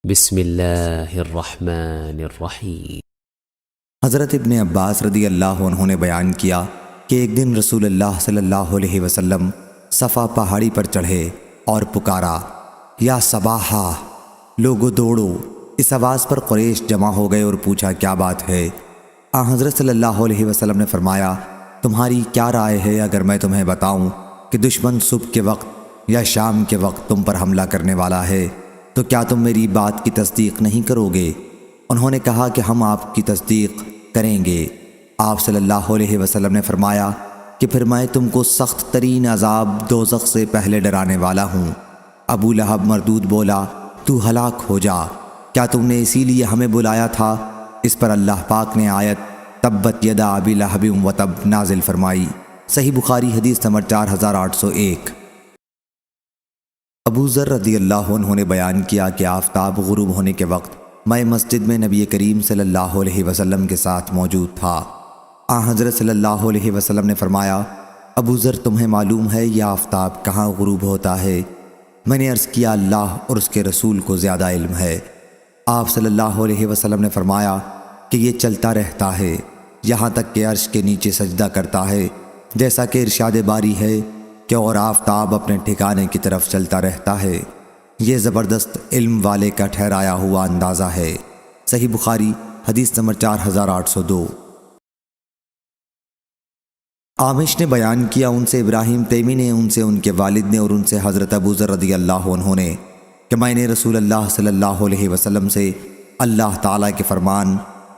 بسم اللہ الرحمن الرحیم۔ حضرت ابن عباس رضی اللہ عنہ نے بیان کیا کہ ایک دن رسول اللہ صلی اللہ علیہ وسلم صفا پہاڑی پر چڑھے اور پکارا، یا صباحا، لوگو دوڑو۔ اس آواز پر قریش جمع ہو گئے اور پوچھا کیا بات ہے؟ حضرت صلی اللہ علیہ وسلم نے فرمایا، تمہاری کیا رائے ہے اگر میں تمہیں بتاؤں کہ دشمن صبح کے وقت یا شام کے وقت تم پر حملہ کرنے والا ہے تو کیا تم میری بات کی تصدیق نہیں کرو گے؟ انہوں نے کہا کہ ہم آپ کی تصدیق کریں گے۔ آپ صلی اللہ علیہ وسلم نے فرمایا کہ پھر میں تم کو سخت ترین عذاب دوزخ سے پہلے ڈرانے والا ہوں۔ ابو لہب مردود بولا، تو ہلاک ہو جا، کیا تم نے اسی لیے ہمیں بلایا تھا؟ اس پر اللہ پاک نے آیت تبت یدا ابی لہب وتب نازل فرمائی۔ صحیح بخاری حدیث نمبر 4801۔ ابو ذر رضی اللہ عنہ نے بیان کیا کہ آفتاب غروب ہونے کے وقت میں مسجد میں نبی کریم صلی اللہ علیہ وسلم کے ساتھ موجود تھا۔ حضرت صلی اللہ علیہ وسلم نے فرمایا، ابو ذر تمہیں معلوم ہے یہ آفتاب کہاں غروب ہوتا ہے؟ میں نے عرض کیا، اللہ اور اس کے رسول کو زیادہ علم ہے۔ آپ صلی اللہ علیہ وسلم نے فرمایا کہ یہ چلتا رہتا ہے یہاں تک کہ عرش کے نیچے سجدہ کرتا ہے، جیسا کہ ارشاد باری ہے کہ اور آفتاب اپنے ٹھکانے کی طرف چلتا رہتا ہے۔ یہ زبردست علم والے کا ٹھہرایا ہوا اندازہ ہے۔ صحیح بخاری حدیث نمبر 4802۔ عامش نے بیان کیا، ان سے ابراہیم تیمی نے، ان سے ان کے والد نے، اور ان سے حضرت ابو ذر رضی اللہ عنہ نے کہ میں نے رسول اللہ صلی اللہ علیہ وسلم سے اللہ تعالیٰ کے فرمان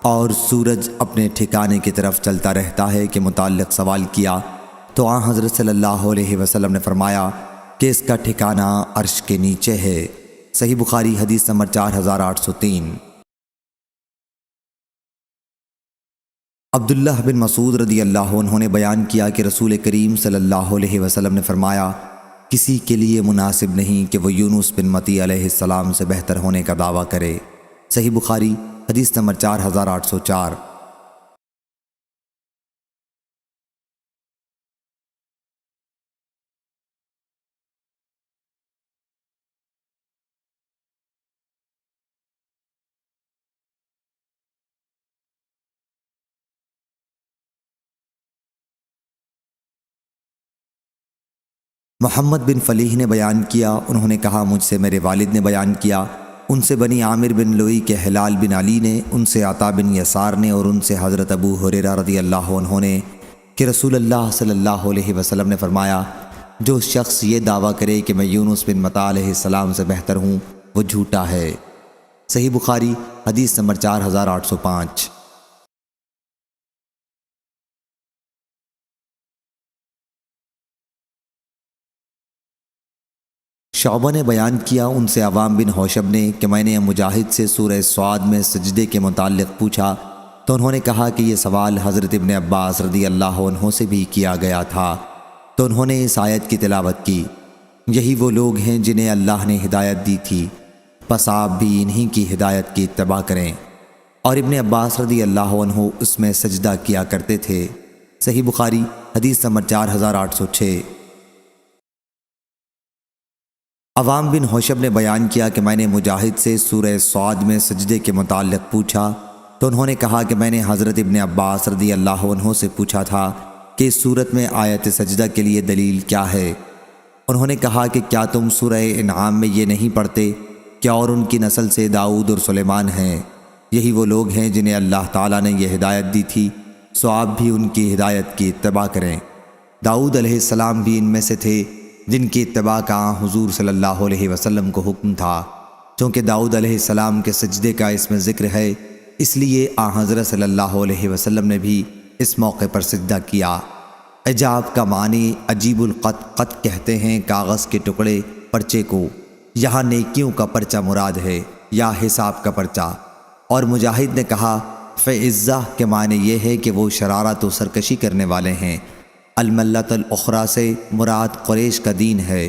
اور سورج اپنے ٹھکانے کی طرف چلتا رہتا ہے کے متعلق سوال کیا تو حضرت صلی اللہ علیہ وسلم نے فرمایا کہ اس کا ٹھکانہ عرش کے نیچے ہے۔ صحیح بخاری حدیث نمبر 4803۔ عبداللہ بن مسعود رضی اللہ عنہ نے بیان کیا کہ رسول کریم صلی اللہ علیہ وسلم نے فرمایا، کسی کے لیے مناسب نہیں کہ وہ یونس بن متی علیہ السلام سے بہتر ہونے کا دعویٰ کرے۔ صحیح بخاری حدیث نمبر 4804۔ محمد بن فلیح نے بیان کیا، انہوں نے کہا مجھ سے میرے والد نے بیان کیا، ان سے بنی عامر بن لوئی کے ہلال بن علی نے، ان سے عطا بن یسار نے، اور ان سے حضرت ابو ہریرہ رضی اللہ عنہ نے کہ رسول اللہ صلی اللہ علیہ وسلم نے فرمایا، جو شخص یہ دعویٰ کرے کہ میں یونس بن متی علیہ السلام سے بہتر ہوں وہ جھوٹا ہے۔ صحیح بخاری حدیث نمبر 4805۔ شعبہ نے بیان کیا، ان سے عوام بن حوشب نے کہ میں نے مجاہد سے سورہ صاد میں سجدے کے متعلق پوچھا تو انہوں نے کہا کہ یہ سوال حضرت ابن عباس رضی اللہ عنہ سے بھی کیا گیا تھا، تو انہوں نے اس آیت کی تلاوت کی، یہی وہ لوگ ہیں جنہیں اللہ نے ہدایت دی تھی، پس آپ بھی انہی کی ہدایت کی اتباع کریں۔ اور ابن عباس رضی اللہ عنہ اس میں سجدہ کیا کرتے تھے۔ صحیح بخاری حدیث نمبر 4806۔ عوام بن حوشب نے بیان کیا کہ میں نے مجاہد سے سورہ صاد میں سجدے کے متعلق پوچھا تو انہوں نے کہا کہ میں نے حضرت ابن عباس رضی اللہ عنہ سے پوچھا تھا کہ اس صورت میں آیت سجدہ کے لیے دلیل کیا ہے؟ انہوں نے کہا کہ کیا تم سورہ انعام میں یہ نہیں پڑھتے کہ اور ان کی نسل سے داؤد اور سلیمان ہیں، یہی وہ لوگ ہیں جنہیں اللہ تعالیٰ نے یہ ہدایت دی تھی، سو آپ بھی ان کی ہدایت کی اتباع کریں۔ داؤد علیہ السلام بھی ان میں سے تھے جن کی اتباع کا حضور صلی اللہ علیہ وسلم کو حکم تھا، چونکہ داؤد علیہ السلام کے سجدے کا اس میں ذکر ہے، اس لیے حضرت صلی اللہ علیہ وسلم نے بھی اس موقع پر سجدہ کیا۔ اعجاب کا معنی عجیب القط، قط کہتے ہیں کاغذ کے ٹکڑے پرچے کو، یہاں نیکیوں کا پرچہ مراد ہے یا حساب کا پرچہ۔ اور مجاہد نے کہا فعزہ کے معنی یہ ہے کہ وہ شرارت و سرکشی کرنے والے ہیں۔ الملۃ الاخری سے مراد قریش کا دین ہے،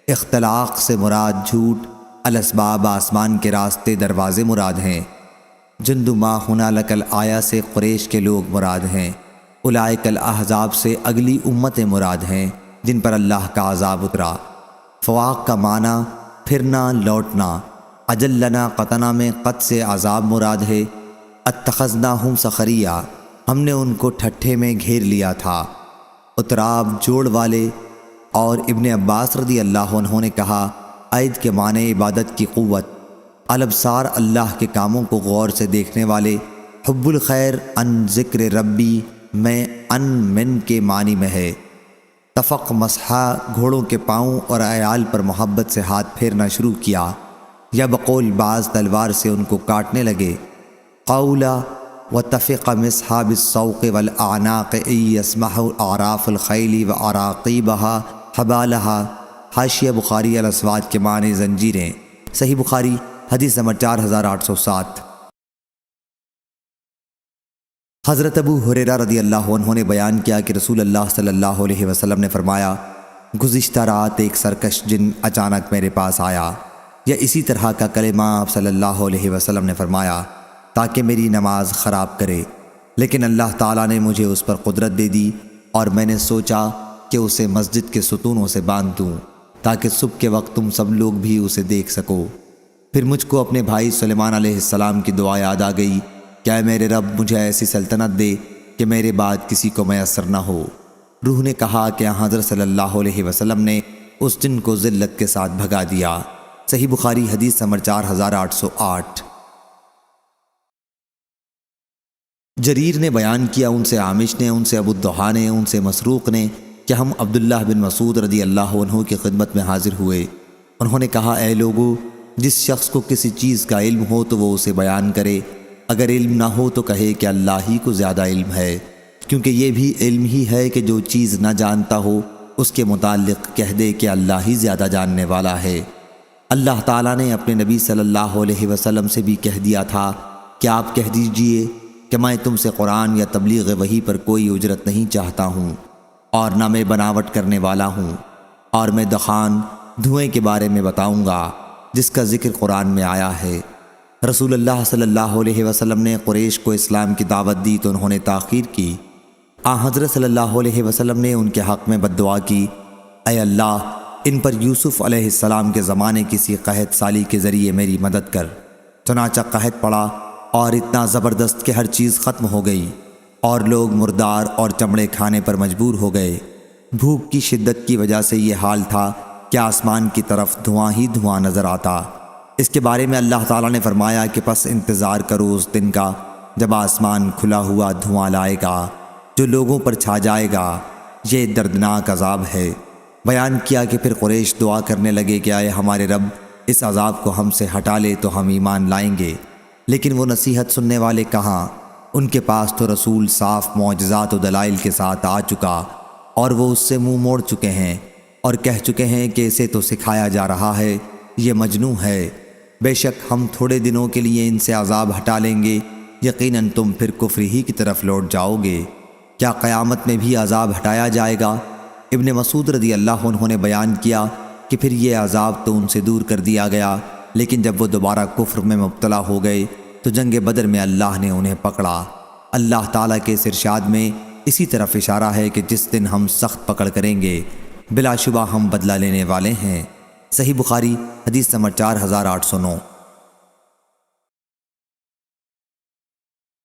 اختلاق سے مراد جھوٹ، الاسباب آسمان کے راستے دروازے مراد ہیں، جند ما ہنالک الآیہ سے قریش کے لوگ مراد ہیں، اولئک الاحزاب سے اگلی امتیں مراد ہیں جن پر اللہ کا عذاب اترا۔ فواق کا معنی پھرنا، لوٹنا، اجلنا قطنا میں قط سے عذاب مراد ہے۔ اتخذناہم سخریہ، ہم نے ان کو ٹھٹھے میں گھیر لیا تھا۔ اتراب جوڑ والے۔ اور ابن عباس رضی اللہ عنہ نے کہا، عید کے معنی عبادت کی قوت، الابصار اللہ کے کاموں کو غور سے دیکھنے والے، حب الخیر ان ذکر ربی میں ان من کے معنی میں ہے۔ تفق مسحا، گھوڑوں کے پاؤں اور عیال پر محبت سے ہاتھ پھیرنا شروع کیا، یا بقول بعض تلوار سے ان کو کاٹنے لگے۔ قولا وتفق مسحا بالسوق والاعناق ای یسمح اعراف الخیل واراقیبها حبالها۔ حاشیہ بخاری الاسواد کے معنی زنجیریں۔ صحیح بخاری حدیث نمبر 4807۔ حضرت ابو ہریرہ رضی اللہ عنہ نے بیان کیا کہ رسول اللہ صلی اللہ علیہ وسلم نے فرمایا، گزشتہ رات ایک سرکش جن اچانک میرے پاس آیا، یا اسی طرح کا کلمہ آپ صلی اللہ علیہ وسلم نے فرمایا، تاکہ میری نماز خراب کرے، لیکن اللہ تعالیٰ نے مجھے اس پر قدرت دے دی، اور میں نے سوچا کہ اسے مسجد کے ستونوں سے باندھ دوں تاکہ صبح کے وقت تم سب لوگ بھی اسے دیکھ سکو۔ پھر مجھ کو اپنے بھائی سلیمان علیہ السلام کی دعا یاد آ گئی، کیا میرے رب مجھے ایسی سلطنت دے کہ میرے بعد کسی کو میسر نہ ہو۔ روح نے کہا کہ حضرت صلی اللہ علیہ وسلم نے اس جن کو ذلت کے ساتھ بھگا دیا۔ صحیح بخاری حدیث نمبر 4808۔ جریر نے بیان کیا، ان سے عامش نے، ان سے ابو الضحیٰ نے، ان سے مسروق نے کہ ہم عبداللہ بن مسعود رضی اللہ عنہ کی خدمت میں حاضر ہوئے۔ انہوں نے کہا، اے لوگو، جس شخص کو کسی چیز کا علم ہو تو وہ اسے بیان کرے، اگر علم نہ ہو تو کہے کہ اللہ ہی کو زیادہ علم ہے، کیونکہ یہ بھی علم ہی ہے کہ جو چیز نہ جانتا ہو اس کے متعلق کہہ دے کہ اللہ ہی زیادہ جاننے والا ہے۔ اللہ تعالیٰ نے اپنے نبی صلی اللہ علیہ وسلم سے بھی کہہ دیا تھا کہ آپ کہہ دیجئے کہ میں تم سے قرآن یا تبلیغ وحی پر کوئی اجرت نہیں چاہتا ہوں، اور نہ میں بناوٹ کرنے والا ہوں، اور میں دخان دھوئیں کے بارے میں بتاؤں گا جس کا ذکر قرآن میں آیا ہے۔ رسول اللہ صلی اللہ علیہ وسلم نے قریش کو اسلام کی دعوت دی تو انہوں نے تاخیر کی۔ حضرت صلی اللہ علیہ وسلم نے ان کے حق میں بد دعا کی، اے اللہ، ان پر یوسف علیہ السلام کے زمانے کسی قحط سالی کے ذریعے میری مدد کر۔ چنانچہ قحط پڑا اور اتنا زبردست کہ ہر چیز ختم ہو گئی، اور لوگ مردار اور چمڑے کھانے پر مجبور ہو گئے۔ بھوک کی شدت کی وجہ سے یہ حال تھا کہ آسمان کی طرف دھواں ہی دھواں نظر آتا۔ اس کے بارے میں اللہ تعالیٰ نے فرمایا کہ پس انتظار کرو اس دن کا جب آسمان کھلا ہوا دھواں لائے گا جو لوگوں پر چھا جائے گا، یہ دردناک عذاب ہے۔ بیان کیا کہ پھر قریش دعا کرنے لگے کہ اے ہمارے رب، اس عذاب کو ہم سے ہٹا لے تو ہم ایمان لائیں گے، لیکن وہ نصیحت سننے والے کہاں؟ ان کے پاس تو رسول صاف معجزات و دلائل کے ساتھ آ چکا، اور وہ اس سے منہ موڑ چکے ہیں اور کہہ چکے ہیں کہ اسے تو سکھایا جا رہا ہے، یہ مجنون ہے۔ بے شک ہم تھوڑے دنوں کے لیے ان سے عذاب ہٹا لیں گے، یقیناً تم پھر کفر ہی کی طرف لوٹ جاؤ گے۔ کیا قیامت میں بھی عذاب ہٹایا جائے گا؟ ابن مسعود رضی اللہ عنہ نے بیان کیا کہ پھر یہ عذاب تو ان سے دور کر دیا گیا، لیکن جب وہ دوبارہ کفر میں مبتلا ہو گئے تو جنگ بدر میں اللہ نے انہیں پکڑا۔ اللہ تعالیٰ کے اس ارشاد میں اسی طرف اشارہ ہے کہ جس دن ہم سخت پکڑ کریں گے، بلا شبہ ہم بدلہ لینے والے ہیں۔ صحیح بخاری حدیث نمبر 4809۔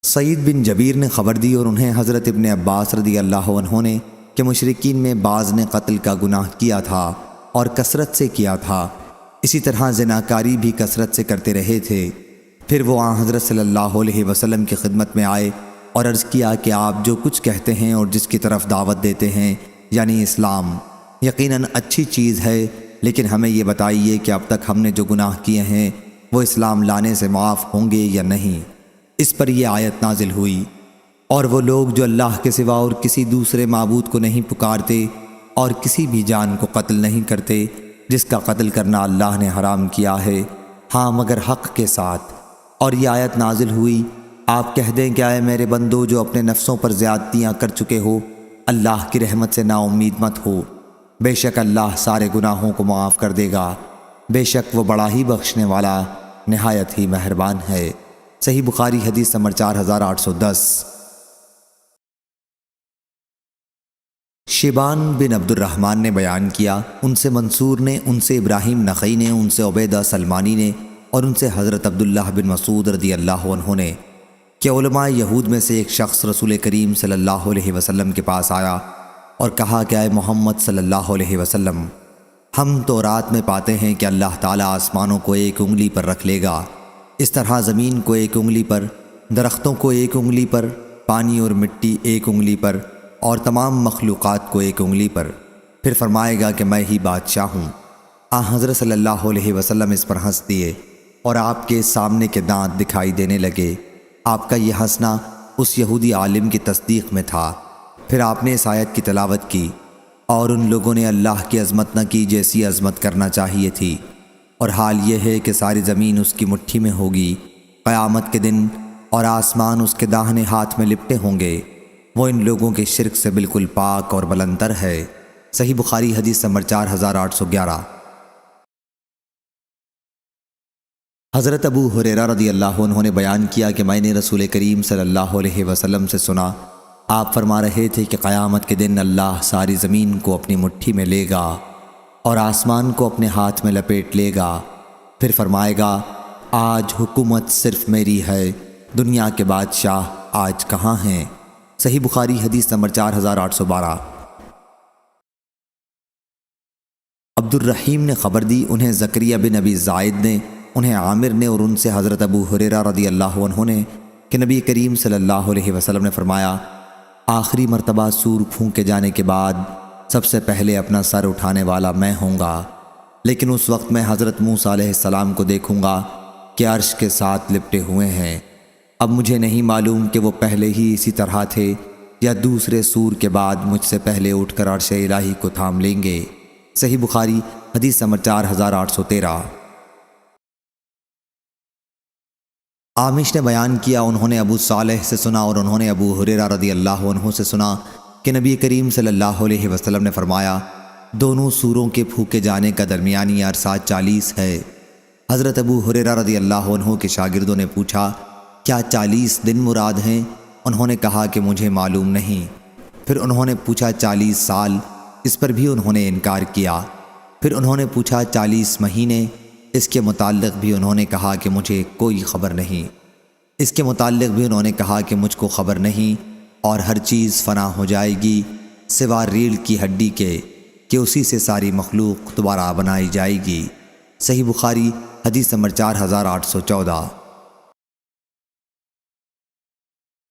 سعید بن جبیر نے خبر دی اور انہیں حضرت ابن عباس رضی اللہ عنہ نے کہ مشرکین میں بعض نے قتل کا گناہ کیا تھا اور کثرت سے کیا تھا، اسی طرح زناکاری بھی کثرت سے کرتے رہے تھے۔ پھر وہ حضرت صلی اللہ علیہ وسلم کی خدمت میں آئے اور عرض کیا کہ آپ جو کچھ کہتے ہیں اور جس کی طرف دعوت دیتے ہیں، یعنی اسلام، یقیناً اچھی چیز ہے، لیکن ہمیں یہ بتائیے کہ اب تک ہم نے جو گناہ کیے ہیں وہ اسلام لانے سے معاف ہوں گے یا نہیں۔ اس پر یہ آیت نازل ہوئی، اور وہ لوگ جو اللہ کے سوا اور کسی دوسرے معبود کو نہیں پکارتے اور کسی بھی جان کو قتل نہیں کرتے جس کا قتل کرنا اللہ نے حرام کیا ہے، ہاں مگر حق کے ساتھ۔ اور یہ آیت نازل ہوئی، آپ کہہ دیں کہ اے میرے بندو جو اپنے نفسوں پر زیادتیاں کر چکے ہو، اللہ کی رحمت سے نا امید مت ہو، بے شک اللہ سارے گناہوں کو معاف کر دے گا، بے شک وہ بڑا ہی بخشنے والا نہایت ہی مہربان ہے۔ صحیح بخاری حدیث نمبر 4810۔ شیبان بن عبد الرحمن نے بیان کیا، ان سے منصور نے، ان سے ابراہیم نخعی نے، ان سے عبیدہ سلمانی نے اور ان سے حضرت عبداللہ بن مسعود رضی اللہ عنہ نے کہ علماء یہود میں سے ایک شخص رسول کریم صلی اللہ علیہ وسلم کے پاس آیا اور کہا کہ اے محمد صلی اللہ علیہ وسلم، ہم تورات میں پاتے ہیں کہ اللہ تعالیٰ آسمانوں کو ایک انگلی پر رکھ لے گا، اس طرح زمین کو ایک انگلی پر، درختوں کو ایک انگلی پر، پانی اور مٹی ایک انگلی پر، اور تمام مخلوقات کو ایک انگلی پر، پھر فرمائے گا کہ میں ہی بادشاہ ہوں۔ حضرت صلی اللہ علیہ وسلم اس پر ہنس دیے اور آپ کے سامنے کے دانت دکھائی دینے لگے۔ آپ کا یہ ہنسنا اس یہودی عالم کی تصدیق میں تھا۔ پھر آپ نے اس آیت کی تلاوت کی، اور ان لوگوں نے اللہ کی عظمت نہ کی جیسی عظمت کرنا چاہیے تھی، اور حال یہ ہے کہ ساری زمین اس کی مٹھی میں ہوگی قیامت کے دن، اور آسمان اس کے داہنے ہاتھ میں لپٹے ہوں گے۔ وہ ان لوگوں کے شرک سے بالکل پاک اور بلندر ہے۔ صحیح بخاری حدیث نمبر 4811۔ حضرت ابو ہریرہ رضی اللہ عنہ نے بیان کیا کہ میں نے رسول کریم صلی اللہ علیہ وسلم سے سنا، آپ فرما رہے تھے کہ قیامت کے دن اللہ ساری زمین کو اپنی مٹھی میں لے گا اور آسمان کو اپنے ہاتھ میں لپیٹ لے گا، پھر فرمائے گا آج حکومت صرف میری ہے، دنیا کے بادشاہ آج کہاں ہیں؟ صحیح بخاری حدیث نمبر 4812۔ عبد الرحیم نے خبر دی، انہیں زکریا بن ابی زائد نے، انہیں عامر نے، اور ان سے حضرت ابو ہریرہ رضی اللہ عنہ نے کہ نبی کریم صلی اللہ علیہ وسلم نے فرمایا، آخری مرتبہ سور پھونکے جانے کے بعد سب سے پہلے اپنا سر اٹھانے والا میں ہوں گا، لیکن اس وقت میں حضرت موسیٰ علیہ السلام کو دیکھوں گا کہ عرش کے ساتھ لپٹے ہوئے ہیں۔ اب مجھے نہیں معلوم کہ وہ پہلے ہی اسی طرح تھے یا دوسرے سور کے بعد مجھ سے پہلے اٹھ کر عرش الہی کو تھام لیں گے۔ صحیح بخاری حدیث نمبر 4813۔ عامش نے بیان کیا، انہوں نے ابو صالح سے سنا اور انہوں نے ابو ہریرہ رضی اللہ عنہ سے سنا کہ نبی کریم صلی اللہ علیہ وسلم نے فرمایا، دونوں سوروں کے پھونکے جانے کا درمیانی عرصہ 40 ہے۔ حضرت ابو ہریرہ رضی اللہ عنہ کے شاگردوں نے پوچھا، کیا 40 دن مراد ہیں؟ انہوں نے کہا کہ مجھے معلوم نہیں۔ پھر انہوں نے پوچھا 40 سال؟ اس پر بھی انہوں نے انکار کیا۔ پھر انہوں نے پوچھا 40 مہینے؟ اس کے متعلق بھی انہوں نے کہا کہ مجھے کوئی خبر نہیں۔ اس کے متعلق بھی انہوں نے کہا کہ مجھ کو خبر نہیں، اور ہر چیز فنا ہو جائے گی سوا ریڑھ کی ہڈی کے کہ اسی سے ساری مخلوق دوبارہ بنائی جائے گی۔ صحیح بخاری حدیث نمبر 4814۔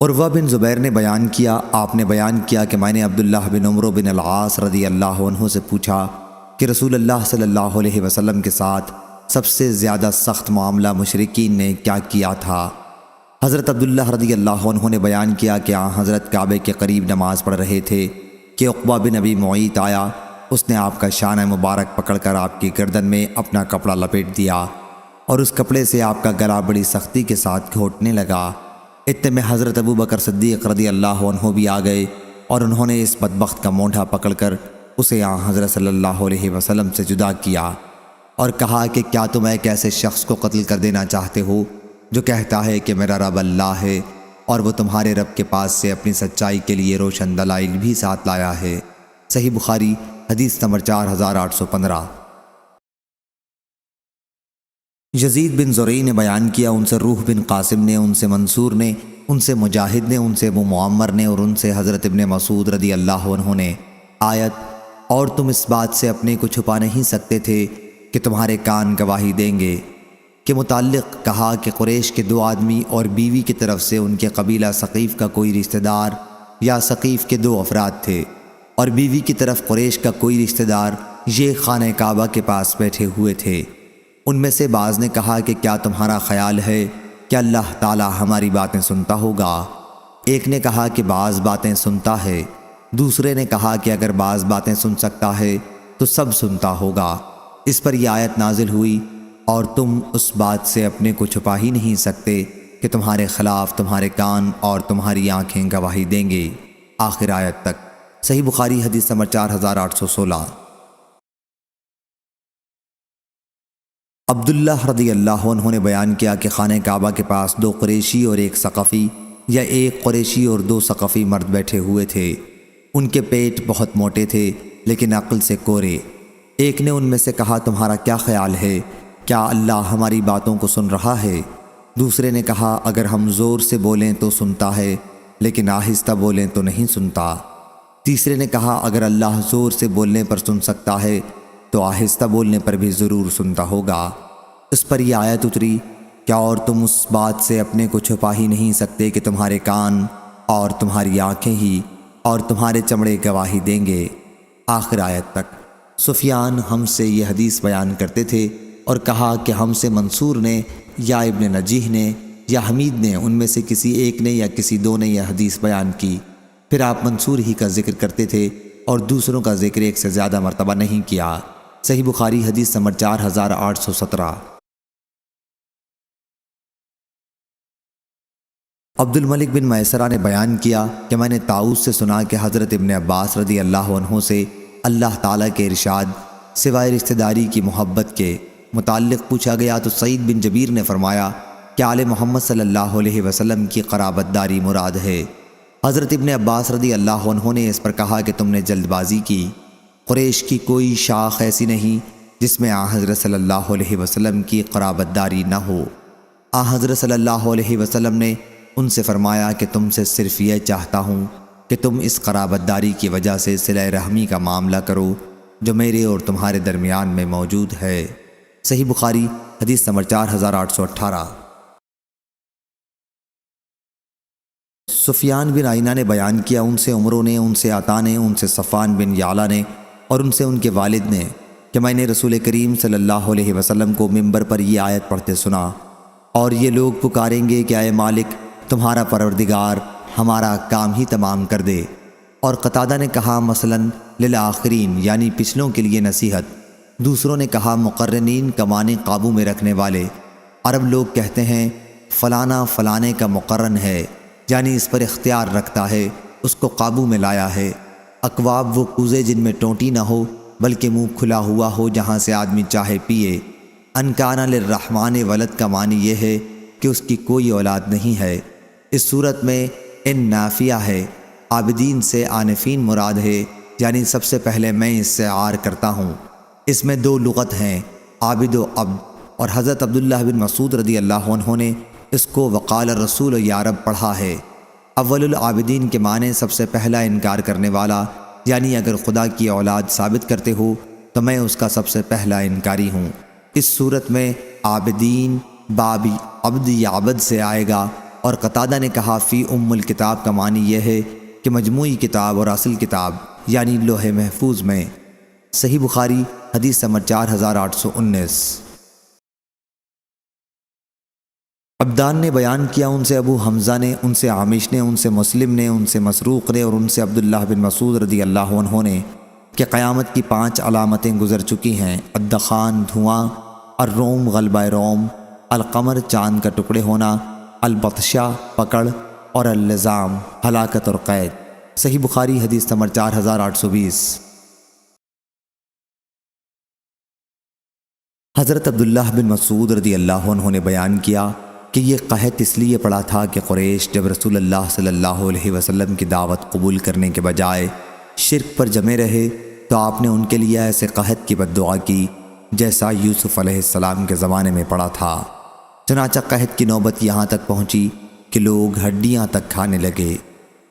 عروہ بن زبیر نے بیان کیا، آپ نے بیان کیا کہ میں نے عبداللہ بن عمرو بن العاص رضی اللہ عنہ سے پوچھا کہ رسول اللہ صلی اللہ علیہ وسلم کے ساتھ سب سے زیادہ سخت معاملہ مشرکین نے کیا کیا تھا؟ حضرت عبداللہ رضی اللہ عنہ نے بیان کیا کہ حضرت کعبے کے قریب نماز پڑھ رہے تھے کہ عقبہ بن ابی معیط آیا، اس نے آپ کا شانہ مبارک پکڑ کر آپ کی گردن میں اپنا کپڑا لپیٹ دیا اور اس کپڑے سے آپ کا گلا بڑی سختی کے ساتھ گھونٹنے لگا۔ اتنے میں حضرت ابو بکر صدیق رضی اللہ عنہ بھی آ گئے اور انہوں نے اس بدبخت کا مونڈھا پکڑ کر اسے حضرت صلی اللہ علیہ وسلم سے جدا کیا اور کہا کہ کیا تم ایک ایسے شخص کو قتل کر دینا چاہتے ہو جو کہتا ہے کہ میرا رب اللہ ہے اور وہ تمہارے رب کے پاس سے اپنی سچائی کے لیے روشن دلائل بھی ساتھ لایا ہے؟ صحیح بخاری حدیث نمبر 4815۔ یزید بن زرعی نے بیان کیا، ان سے روح بن قاسم نے، ان سے منصور نے، ان سے مجاہد نے، ان سے ابو معمر نے، اور ان سے حضرت ابن مسعود رضی اللہ عنہ نے آیت اور تم اس بات سے اپنے کو چھپا نہیں سکتے تھے کہ تمہارے کان گواہی دیں گے کے متعلق کہا کہ قریش کے 2 آدمی اور بیوی کی طرف سے ان کے قبیلہ ثقیف کا کوئی رشتہ دار یا ثقیف کے 2 افراد تھے، اور بیوی کی طرف قریش کا کوئی رشتہ دار یہ خانہ کعبہ کے پاس بیٹھے ہوئے تھے۔ ان میں سے بعض نے کہا کہ کیا تمہارا خیال ہے کہ اللہ تعالی ہماری باتیں سنتا ہوگا؟ ایک نے کہا کہ بعض باتیں سنتا ہے، دوسرے نے کہا کہ اگر بعض باتیں سن سکتا ہے تو سب سنتا ہوگا۔ اس پر یہ آیت نازل ہوئی، اور تم اس بات سے اپنے کو چھپا ہی نہیں سکتے کہ تمہارے خلاف تمہارے کان اور تمہاری آنکھیں گواہی دیں گے، آخر آیت تک۔ صحیح بخاری حدیث نمبر 4816۔ عبداللہ رضی اللہ عنہ نے بیان کیا کہ خانہ کعبہ کے پاس 2 قریشی اور 1 ثقفی یا 1 قریشی اور 2 ثقفی مرد بیٹھے ہوئے تھے۔ ان کے پیٹ بہت موٹے تھے لیکن عقل سے کورے۔ ایک نے ان میں سے کہا، تمہارا کیا خیال ہے کیا اللہ ہماری باتوں کو سن رہا ہے؟ دوسرے نے کہا اگر ہم زور سے بولیں تو سنتا ہے لیکن آہستہ بولیں تو نہیں سنتا۔ تیسرے نے کہا اگر اللہ زور سے بولنے پر سن سکتا ہے تو آہستہ بولنے پر بھی ضرور سنتا ہوگا۔ اس پر یہ آیت اتری، کیا اور تم اس بات سے اپنے کو چھپا ہی نہیں سکتے کہ تمہارے کان اور تمہاری آنکھیں ہی اور تمہارے چمڑے گواہی دیں گے، آخر آیت تک۔ سفیان ہم سے یہ حدیث بیان کرتے تھے اور کہا کہ ہم سے منصور نے یا ابن نجیح نے یا حمید نے، ان میں سے کسی ایک نے یا کسی دو نے یہ حدیث بیان کی۔ پھر آپ منصور ہی کا ذکر کرتے تھے اور دوسروں کا ذکر ایک سے زیادہ مرتبہ نہیں کیا۔ صحیح بخاری حدیث نمبر 4817۔ عبد الملک بن میسرہ نے بیان کیا کہ میں نے طاؤس سے سنا کہ حضرت ابن عباس رضی اللہ عنہ سے اللہ تعالیٰ کے ارشاد سوائے رشتہ داری کی محبت کے متعلق پوچھا گیا تو سعید بن جبیر نے فرمایا کہ آل محمد صلی اللہ علیہ وسلم کی قرابت داری مراد ہے۔ حضرت ابن عباس رضی اللہ عنہ نے اس پر کہا کہ تم نے جلد بازی کی، قریش کی کوئی شاخ ایسی نہیں جس میں حضرت صلی اللہ علیہ وسلم کی قرابت داری نہ ہو۔ حضرت صلی اللہ علیہ وسلم نے ان سے فرمایا کہ تم سے صرف یہ چاہتا ہوں کہ تم اس قرابت داری کی وجہ سے صلہ رحمی کا معاملہ کرو جو میرے اور تمہارے درمیان میں موجود ہے۔ صحیح بخاری حدیث نمبر 4818۔ سفیان بن عینہ نے بیان کیا، ان سے عمرو نے، ان سے عطا نے، ان سے صفوان بن یعلا نے اور ان سے ان کے والد نے کہ میں نے رسول کریم صلی اللہ علیہ وسلم کو منبر پر یہ آیت پڑھتے سنا، اور یہ لوگ پکاریں گے کہ اے مالک تمہارا پروردگار ہمارا کام ہی تمام کر دے۔ اور قتادہ نے کہا مثلاً للآخرین یعنی پچھلوں کے لیے نصیحت، دوسروں نے کہا مقرنین کا معنی قابو میں رکھنے والے۔ عرب لوگ کہتے ہیں فلانا فلانے کا مقرن ہے، یعنی اس پر اختیار رکھتا ہے، اس کو قابو میں لایا ہے۔ اقواب وہ کوزے جن میں ٹونٹی نہ ہو بلکہ منہ کھلا ہوا ہو جہاں سے آدمی چاہے پیے۔ ان کان للرحمن ولد کا معنی یہ ہے کہ اس کی کوئی اولاد نہیں ہے۔ اس صورت میں ان نافیہ ہے، عابدین سے عانفین مراد ہے، یعنی سب سے پہلے میں اس سے عار کرتا ہوں۔ اس میں دو لغت ہیں، عابد و عبد، اور حضرت عبداللہ بن مسعود رضی اللہ عنہ نے اس کو وقال الرسول یا رب پڑھا ہے۔ اول العابدین کے معنی سب سے پہلا انکار کرنے والا، یعنی اگر خدا کی اولاد ثابت کرتے ہو تو میں اس کا سب سے پہلا انکاری ہوں۔ اس صورت میں عابدین بابی عبد یا عبد سے آئے گا۔ اور قتادہ نے کہا فی الکتاب کا معنی یہ ہے کہ مجموعی کتاب اور اصل کتاب یعنی لوح محفوظ میں۔ صحیح بخاری حدیث نمبر 4819۔ عبدان نے بیان کیا، ان سے ابو حمزہ نے، ان سے عامش نے، ان سے مسلم نے، ان سے مسروق نے اور ان سے عبداللہ بن مسعود رضی اللہ عنہ نے کہ قیامت کی 5 علامتیں گزر چکی ہیں، الدخان دھواں، الروم غلبہ روم، القمر چاند کا ٹکڑے ہونا، البطشہ پکڑ، اور اللزام ہلاکت اور قید۔ صحیح بخاری حدیث نمبر 4820۔ حضرت عبداللہ بن مسعود رضی اللہ عنہ نے بیان کیا کہ یہ قحط اس لیے پڑا تھا کہ قریش جب رسول اللہ صلی اللہ علیہ وسلم کی دعوت قبول کرنے کے بجائے شرک پر جمے رہے تو آپ نے ان کے لیے ایسے قحط کی بد دعا کی جیسا یوسف علیہ السلام کے زمانے میں پڑا تھا۔ چنانچہ قحط کی نوبت یہاں تک پہنچی کہ لوگ ہڈیاں تک کھانے لگے۔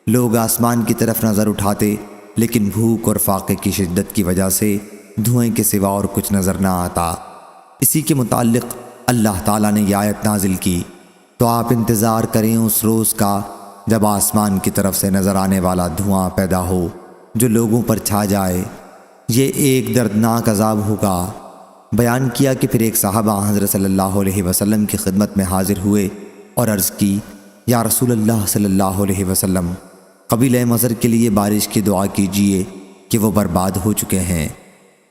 لوگ آسمان کی طرف نظر اٹھاتے لیکن بھوک اور فاقے کی شدت کی وجہ سے دھوئیں کے سوا اور کچھ نظر نہ آتا۔ اسی کے متعلق اللہ تعالیٰ نے یہ آیت نازل کی، تو آپ انتظار کریں اس روز کا جب آسمان کی طرف سے نظر آنے والا دھواں پیدا ہو جو لوگوں پر چھا جائے، یہ ایک دردناک عذاب ہوگا۔ بیان کیا کہ پھر ایک صحابہ حضرت صلی اللہ علیہ وسلم کی خدمت میں حاضر ہوئے اور عرض کی، یا رسول اللہ صلی اللہ علیہ وسلم، قبیلہ مضر کے لیے بارش کی دعا کیجیے کہ وہ برباد ہو چکے ہیں۔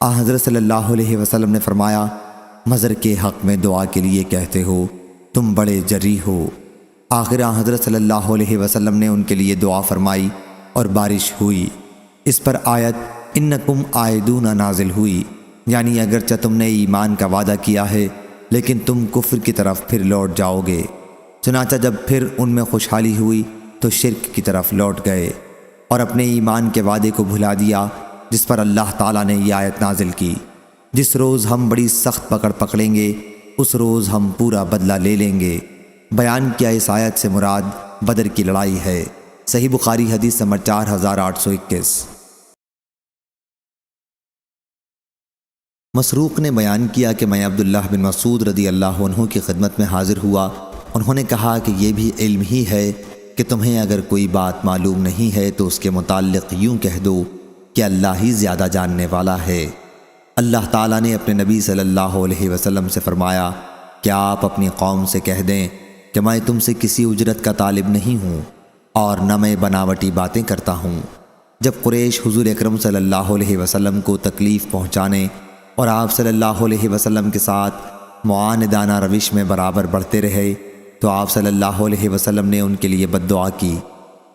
حضرت صلی اللہ علیہ وسلم نے فرمایا، مضر کے حق میں دعا کے لیے کہتے ہو، تم بڑے جری ہو۔ آخر حضرت صلی اللہ علیہ وسلم نے ان کے لیے دعا فرمائی اور بارش ہوئی۔ اس پر آیت انکم عائدون نازل ہوئی، یعنی اگرچہ تم نے ایمان کا وعدہ کیا ہے لیکن تم کفر کی طرف پھر لوٹ جاؤ گے۔ چنانچہ جب پھر ان میں خوشحالی ہوئی تو شرک کی طرف لوٹ گئے اور اپنے ایمان کے وعدے کو بھلا دیا، جس پر اللہ تعالیٰ نے یہ آیت نازل کی، جس روز ہم بڑی سخت پکڑ پکڑیں گے اس روز ہم پورا بدلہ لے لیں گے۔ بیان کیا اس آیت سے مراد بدر کی لڑائی ہے۔ صحیح بخاری حدیث نمبر 4821۔ مسروق نے بیان کیا کہ میں عبداللہ بن مسعود رضی اللہ عنہ کی خدمت میں حاضر ہوا۔ انہوں نے کہا کہ یہ بھی علم ہی ہے کہ تمہیں اگر کوئی بات معلوم نہیں ہے تو اس کے متعلق یوں کہہ دو کہ اللہ ہی زیادہ جاننے والا ہے۔ اللہ تعالیٰ نے اپنے نبی صلی اللہ علیہ وسلم سے فرمایا کہ آپ اپنی قوم سے کہہ دیں کہ میں تم سے کسی اجرت کا طالب نہیں ہوں اور نہ میں بناوٹی باتیں کرتا ہوں۔ جب قریش حضور اکرم صلی اللہ علیہ وسلم کو تکلیف پہنچانے اور آپ صلی اللہ علیہ وسلم کے ساتھ معاندانہ روش میں برابر بڑھتے رہے تو آپ صلی اللہ علیہ وسلم نے ان کے لیے بد دعا کی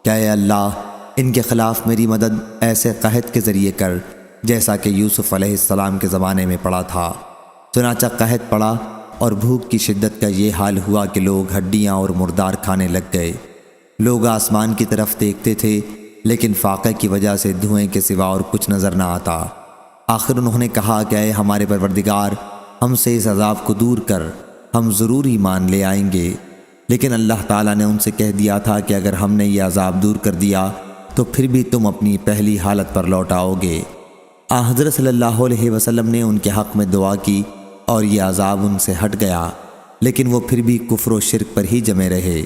کہ اے اللہ ان کے خلاف میری مدد ایسے قحط کے ذریعے کر جیسا کہ یوسف علیہ السلام کے زمانے میں پڑا تھا۔ چنانچہ قحط پڑا اور بھوک کی شدت کا یہ حال ہوا کہ لوگ ہڈیاں اور مردار کھانے لگ گئے۔ لوگ آسمان کی طرف دیکھتے تھے لیکن فاقے کی وجہ سے دھوئیں کے سوا اور کچھ نظر نہ آتا۔ آخر انہوں نے کہا کہ اے ہمارے پروردگار ہم سے اس عذاب کو دور کر، ہم ضرور ایمان لے آئیں گے۔ لیکن اللہ تعالیٰ نے ان سے کہہ دیا تھا کہ اگر ہم نے یہ عذاب دور کر دیا تو پھر بھی تم اپنی پہلی حالت پر لوٹ آؤ گے۔ حضرت صلی اللہ علیہ وسلم نے ان کے حق میں دعا کی اور یہ عذاب ان سے ہٹ گیا، لیکن وہ پھر بھی کفر و شرک پر ہی جمے رہے۔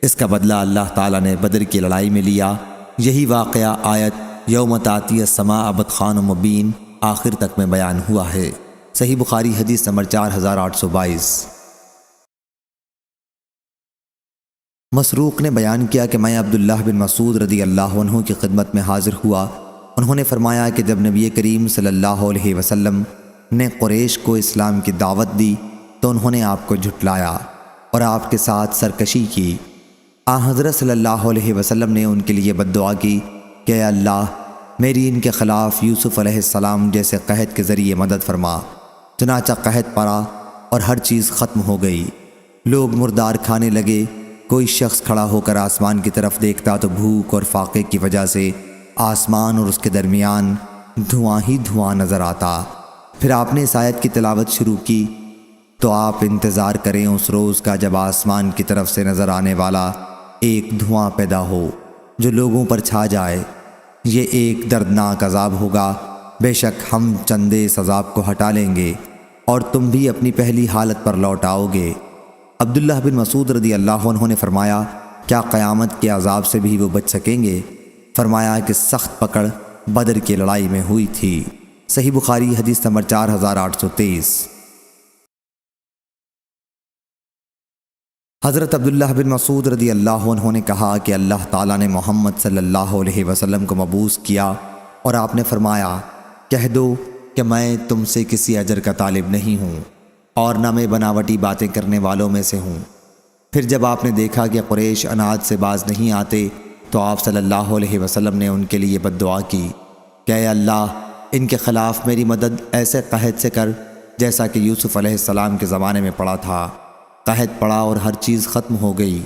اس کا بدلہ اللہ تعالیٰ نے بدر کی لڑائی میں لیا۔ یہی واقعہ آیت یوم تاتی السماء بدخان مبین آخر تک میں بیان ہوا ہے۔ صحیح بخاری حدیث نمبر 4822۔ مسروق نے بیان کیا کہ میں عبداللہ بن مسعود رضی اللہ عنہ کی خدمت میں حاضر ہوا۔ انہوں نے فرمایا کہ جب نبی کریم صلی اللہ علیہ وسلم نے قریش کو اسلام کی دعوت دی تو انہوں نے آپ کو جھٹلایا اور آپ کے ساتھ سرکشی کی۔ حضرت صلی اللہ علیہ وسلم نے ان کے لیے بد دعا کی کہ اے اللہ میری ان کے خلاف یوسف علیہ السلام جیسے قحط کے ذریعے مدد فرما۔ چنانچہ قحط پڑا اور ہر چیز ختم ہو گئی۔ لوگ مردار کھانے لگے۔ کوئی شخص کھڑا ہو کر آسمان کی طرف دیکھتا تو بھوک اور فاقے کی وجہ سے آسمان اور اس کے درمیان دھواں ہی دھواں نظر آتا۔ پھر آپ نے اس آیت کی تلاوت شروع کی تو آپ انتظار کریں اس روز کا جب آسمان کی طرف سے نظر آنے والا ایک دھواں پیدا ہو جو لوگوں پر چھا جائے۔ یہ ایک دردناک عذاب ہوگا۔ بے شک ہم چندے اس عذاب کو ہٹا لیں گے اور تم بھی اپنی پہلی حالت پر لوٹ آؤ گے۔ عبداللہ بن مسعود رضی اللہ عنہ نے فرمایا کیا قیامت کے عذاب سے بھی وہ بچ سکیں گے؟ فرمایا کہ سخت پکڑ بدر کی لڑائی میں ہوئی تھی۔ صحیح بخاری حدیث نمبر 4823۔ حضرت عبداللہ بن مسعود رضی اللہ عنہ نے کہا کہ اللہ تعالیٰ نے محمد صلی اللہ علیہ وسلم کو مبعوث کیا اور آپ نے فرمایا کہہ دو کہ میں تم سے کسی اجر کا طالب نہیں ہوں اور نہ میں بناوٹی باتیں کرنے والوں میں سے ہوں۔ پھر جب آپ نے دیکھا کہ قریش اناد سے باز نہیں آتے تو آپ صلی اللہ علیہ وسلم نے ان کے لیے بد دعا کی کہ اے اللہ ان کے خلاف میری مدد ایسے قحط سے کر جیسا کہ یوسف علیہ السلام کے زمانے میں پڑا تھا۔ قحط پڑا اور ہر چیز ختم ہو گئی۔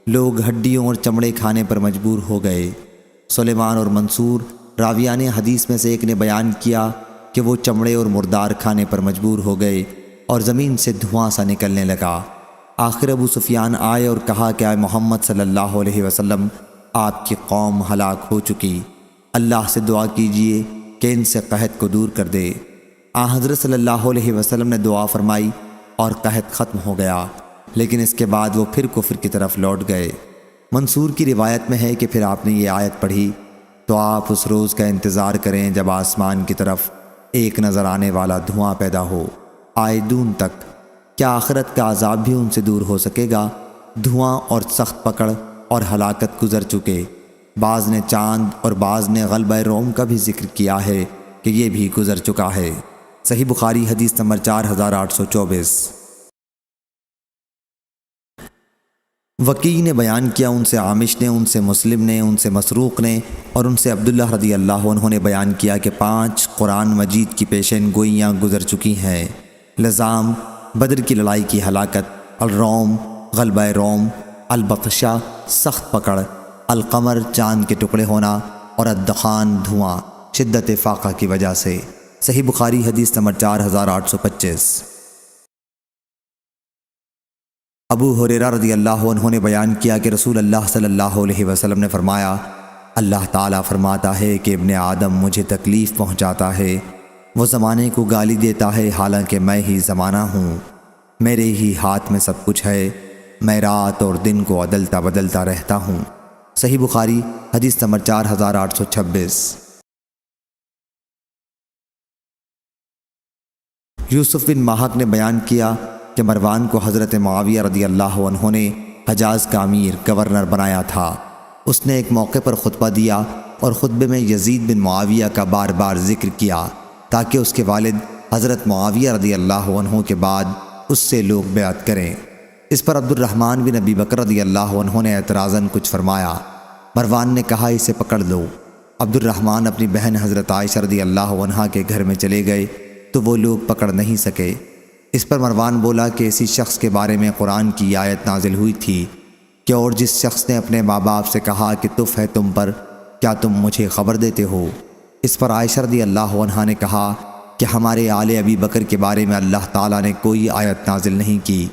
لوگ ہڈیوں اور چمڑے کھانے پر مجبور ہو گئے۔ سلیمان اور منصور راویان حدیث میں سے ایک نے بیان کیا کہ وہ چمڑے اور مردار کھانے پر مجبور ہو گئے اور زمین سے دھواں سا نکلنے لگا۔ آخر ابو سفیان آئے اور کہا کہ اے محمد صلی اللہ علیہ وسلم آپ کی قوم ہلاک ہو چکی، اللہ سے دعا کیجئے کہ ان سے قحط کو دور کر دے۔ حضرت صلی اللہ علیہ وسلم نے دعا فرمائی اور قحط ختم ہو گیا، لیکن اس کے بعد وہ پھر کفر کی طرف لوٹ گئے۔ منصور کی روایت میں ہے کہ پھر آپ نے یہ آیت پڑھی تو آپ اس روز کا انتظار کریں جب آسمان کی طرف ایک نظر آنے والا دھواں پیدا ہو آئدون تک۔ کیا آخرت کا عذاب بھی ان سے دور ہو سکے گا؟ دھواں اور سخت پکڑ اور ہلاکت گزر چکے۔ بعض نے چاند اور بعض نے غلبہ روم کا بھی ذکر کیا ہے کہ یہ بھی گزر چکا ہے۔ صحیح بخاری حدیث نمبر 4824۔ وکیع نے بیان کیا ان سے عامش نے، ان سے مسلم نے، ان سے مسروق نے اور ان سے عبداللہ رضی اللہ عنہ نے بیان کیا کہ 5 قرآن مجید کی پیشین گوئیاں گزر چکی ہیں۔ لزام، بدر کی لڑائی کی ہلاکت، الروم، غلبہ روم، البطشہ، سخت پکڑ، القمر، چاند کے ٹکڑے ہونا اور الدخان، دھواں، شدت فاقہ کی وجہ سے۔ صحیح بخاری حدیث نمبر 4825۔ ابو ہریرہ رضی اللہ عنہ نے بیان کیا کہ رسول اللہ صلی اللہ علیہ وسلم نے فرمایا، اللہ تعالیٰ فرماتا ہے کہ ابن آدم مجھے تکلیف پہنچاتا ہے، وہ زمانے کو گالی دیتا ہے حالانکہ میں ہی زمانہ ہوں، میرے ہی ہاتھ میں سب کچھ ہے، میں رات اور دن کو عدلتا بدلتا رہتا ہوں۔ صحیح بخاری حدیث نمبر 4826۔ یوسف بن ماہک نے بیان کیا کہ مروان کو حضرت معاویہ رضی اللہ عنہ نے حجاز کا امیر گورنر بنایا تھا۔ اس نے ایک موقع پر خطبہ دیا اور خطبے میں یزید بن معاویہ کا بار بار ذکر کیا تاکہ اس کے والد حضرت معاویہ رضی اللہ عنہ کے بعد اس سے لوگ بیعت کریں۔ اس پر عبد الرحمن بن ابی بکر رضی اللہ عنہ نے اعتراضاً کچھ فرمایا۔ مروان نے کہا، اسے پکڑ لو۔ عبد الرحمن اپنی بہن حضرت عائشہ رضی اللہ عنہ کے گھر میں چلے گئے تو وہ لوگ پکڑ نہیں سکے۔ اس پر مروان بولا کہ اسی شخص کے بارے میں قرآن کی آیت نازل ہوئی تھی کہ اور جس شخص نے اپنے ماں باپ سے کہا کہ تف ہے تم پر، کیا تم مجھے خبر دیتے ہو؟ اس پر عائشہ رضی اللہ عنہ نے کہا کہ ہمارے آل ابی بکر کے بارے میں اللہ تعالیٰ نے کوئی آیت نازل نہیں کی،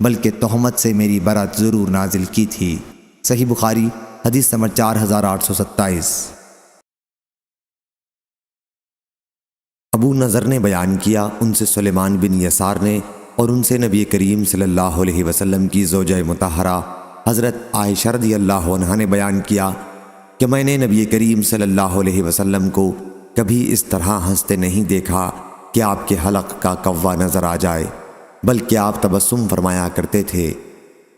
بلکہ تہمت سے میری برأت ضرور نازل کی تھی۔ صحیح بخاری حدیث نمبر 4827۔ ابو نضر نے بیان کیا، ان سے سلیمان بن یسار نے اور ان سے نبی کریم صلی اللہ علیہ وسلم کی زوجہ مطہرہ حضرت عائشہ رضی اللہ عنہا نے بیان کیا کہ میں نے نبی کریم صلی اللہ علیہ وسلم کو کبھی اس طرح ہنستے نہیں دیکھا کہ آپ کے حلق کا کوا نظر آ جائے، بلکہ آپ تبسم فرمایا کرتے تھے۔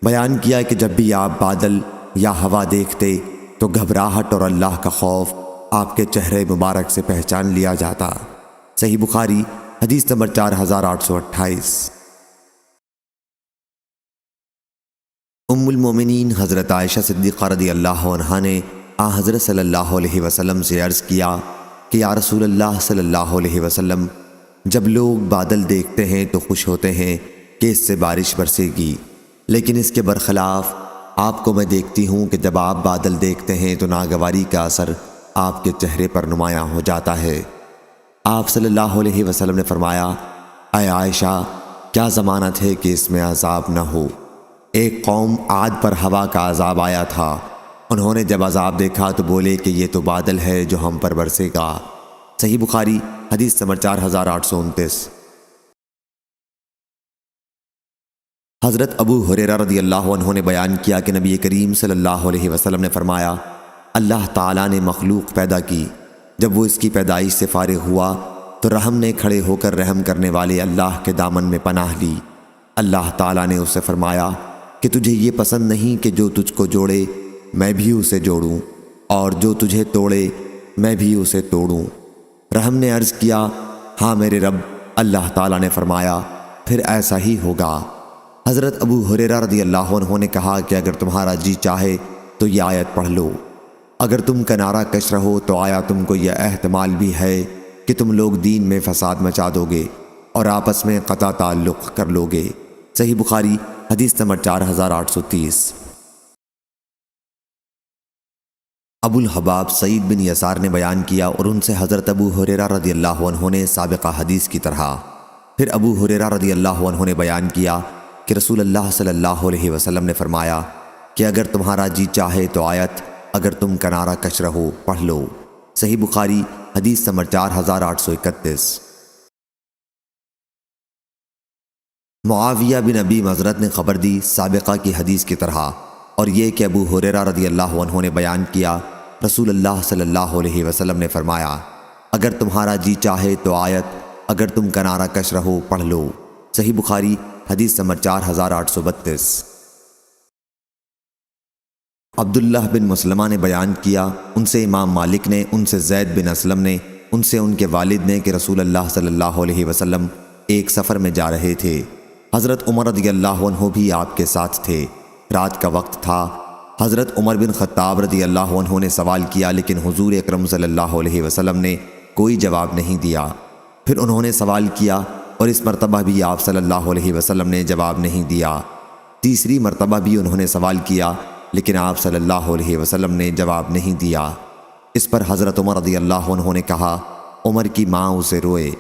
بیان کیا کہ جب بھی آپ بادل یا ہوا دیکھتے تو گھبراہٹ اور اللہ کا خوف آپ کے چہرے مبارک سے پہچان لیا جاتا۔ صحیح بخاری حدیث نمبر 4828۔ ام المومنین حضرت عائشہ صدیقہ رضی اللہ عنہا نے حضرت صلی اللہ علیہ وسلم سے عرض کیا کہ یا رسول اللہ صلی اللہ علیہ وسلم، جب لوگ بادل دیکھتے ہیں تو خوش ہوتے ہیں کہ اس سے بارش برسے گی، لیکن اس کے برخلاف آپ کو میں دیکھتی ہوں کہ جب آپ بادل دیکھتے ہیں تو ناگواری کا اثر آپ کے چہرے پر نمایاں ہو جاتا ہے۔ آپ صلی اللہ علیہ وسلم نے فرمایا، اے عائشہ، کیا ضمانت ہے کہ اس میں عذاب نہ ہو؟ ایک قوم عاد پر ہوا کا عذاب آیا تھا، انہوں نے جب عذاب دیکھا تو بولے کہ یہ تو بادل ہے جو ہم پر برسے گا۔ صحیح بخاری حدیث نمبر 4829۔ حضرت ابو ہریرہ رضی اللہ عنہ نے بیان کیا کہ نبی کریم صلی اللہ علیہ وسلم نے فرمایا، اللہ تعالیٰ نے مخلوق پیدا کی، جب وہ اس کی پیدائش سے فارغ ہوا تو رحم نے کھڑے ہو کر رحم کرنے والے اللہ کے دامن میں پناہ لی۔ اللہ تعالیٰ نے اس سے فرمایا کہ تجھے یہ پسند نہیں کہ جو تجھ کو جوڑے میں بھی اسے جوڑوں، اور جو تجھے توڑے میں بھی اسے توڑوں۔ رحم نے عرض کیا، ہاں میرے رب۔ اللہ تعالیٰ نے فرمایا، پھر ایسا ہی ہوگا۔ حضرت ابو ہریرہ رضی اللہ عنہ نے کہا کہ اگر تمہارا جی چاہے تو یہ آیت پڑھ لو، اگر تم کنارہ کش رہو تو آیا تم کو یہ احتمال بھی ہے کہ تم لوگ دین میں فساد مچا دو گے اور آپس میں قطع تعلق کر لو گے۔ صحیح بخاری حدیث نمبر 4830۔ ابو الحباب سعید بن یسار نے بیان کیا اور ان سے حضرت ابو ہریرہ رضی اللہ عنہ نے سابقہ حدیث کی طرح۔ پھر ابو ہریرہ رضی اللہ عنہ نے بیان کیا کہ رسول اللہ صلی اللہ علیہ وسلم نے فرمایا کہ اگر تمہارا جی چاہے تو آیت اگر تم کنارہ کش رہو پڑھ لو۔ صحیح بخاری حدیث نمبر 4831۔ معاویہ بن ابی مزرد نے خبر دی سابقہ کی حدیث کی طرح، اور یہ کہ ابو ہریرہ رضی اللہ عنہ نے بیان کیا رسول اللہ صلی اللہ علیہ وسلم نے فرمایا، اگر تمہارا جی چاہے تو آیت اگر تم کنارہ کش رہو پڑھ لو۔ صحیح بخاری حدیث نمبر 4832۔ عبداللہ بن مسلمہ نے بیان کیا، ان سے امام مالک نے، ان سے زید بن اسلم نے، ان سے ان کے والد نے کہ رسول اللہ صلی اللہ علیہ وسلم ایک سفر میں جا رہے تھے۔ حضرت عمر رضی اللہ عنہ بھی آپ کے ساتھ تھے۔ رات کا وقت تھا۔ حضرت عمر بن خطاب رضی اللہ عنہ نے سوال کیا، لیکن حضور اکرم صلی اللہ علیہ وسلم نے کوئی جواب نہیں دیا۔ پھر انہوں نے سوال کیا اور اس مرتبہ بھی آپ صلی اللہ علیہ وسلم نے جواب نہیں دیا۔ تیسری مرتبہ بھی انہوں نے سوال کیا، لیکن آپ صلی اللہ علیہ وسلم نے جواب نہیں دیا۔ اس پر حضرت عمر رضی اللہ عنہ نے کہا، عمر کی ماں اسے روئے۔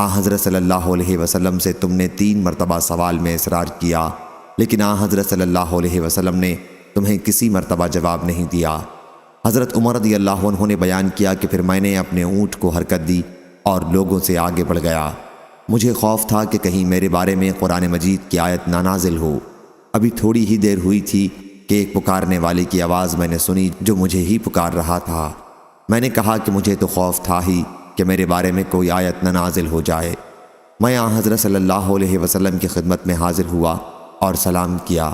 حضرت صلی اللہ علیہ وسلم سے تم نے 3 مرتبہ سوال میں اصرار کیا، لیکن حضرت صلی اللہ علیہ وسلم نے تمہیں کسی مرتبہ جواب نہیں دیا۔ حضرت عمر رضی اللہ عنہ نے بیان کیا کہ پھر میں نے اپنے اونٹ کو حرکت دی اور لوگوں سے آگے بڑھ گیا۔ مجھے خوف تھا کہ کہیں میرے بارے میں قرآن مجید کی آیت نہ نازل ہو۔ ابھی تھوڑی ہی دیر ہوئی تھی کہ ایک پکارنے والے کی آواز میں نے سنی جو مجھے ہی پکار رہا تھا۔ میں نے کہا کہ مجھے تو خوف تھا ہی کہ میرے بارے میں کوئی آیت نہ نازل ہو جائے۔ میں حضرت صلی اللہ علیہ وسلم کی خدمت میں حاضر ہوا اور سلام کیا۔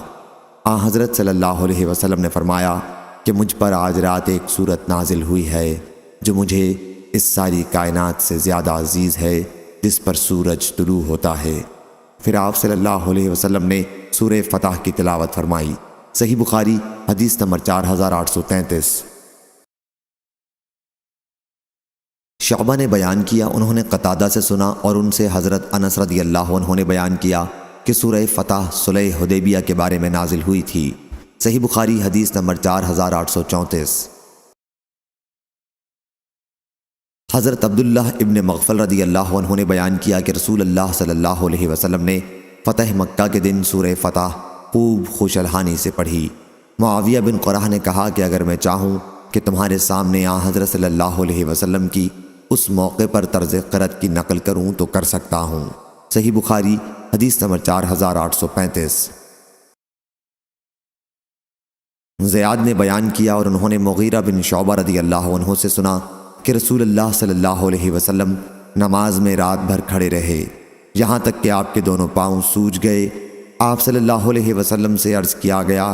حضرت صلی اللہ علیہ وسلم نے فرمایا کہ مجھ پر آج رات ایک سورت نازل ہوئی ہے جو مجھے اس ساری کائنات سے زیادہ عزیز ہے جس پر سورج طلوع ہوتا ہے۔ پھر آپ صلی اللہ علیہ وسلم نے سورہ فتح کی تلاوت فرمائی۔ صحیح بخاری حدیث نمبر 4833۔ شعبہ نے بیان کیا، انہوں نے قتادہ سے سنا اور ان سے حضرت انس رضی اللہ عنہ نے بیان کیا کہ سورہ فتح صلح حدیبیہ کے بارے میں نازل ہوئی تھی۔ صحیح بخاری حدیث نمبر 4834۔ حضرت عبداللہ ابن مغفل رضی اللہ عنہ نے بیان کیا کہ رسول اللہ صلی اللہ علیہ وسلم نے فتح مکہ کے دن سورہ فتح خوب خوش الحانی سے پڑھی۔ معاویہ بن قرہ نے کہا کہ اگر میں چاہوں کہ تمہارے سامنے حضرت صلی اللہ علیہ وسلم کی اس موقع پر طرز قرأت کی نقل کروں تو کر سکتا ہوں۔ صحیح بخاری حدیث نمبر 4835۔ زیاد نے بیان کیا اور انہوں نے مغیرہ بن شعبہ رضی اللہ عنہ سے سنا کہ رسول اللہ صلی اللہ علیہ وسلم نماز میں رات بھر کھڑے رہے یہاں تک کہ آپ کے دونوں پاؤں سوج گئے۔ آپ صلی اللہ علیہ وسلم سے عرض کیا گیا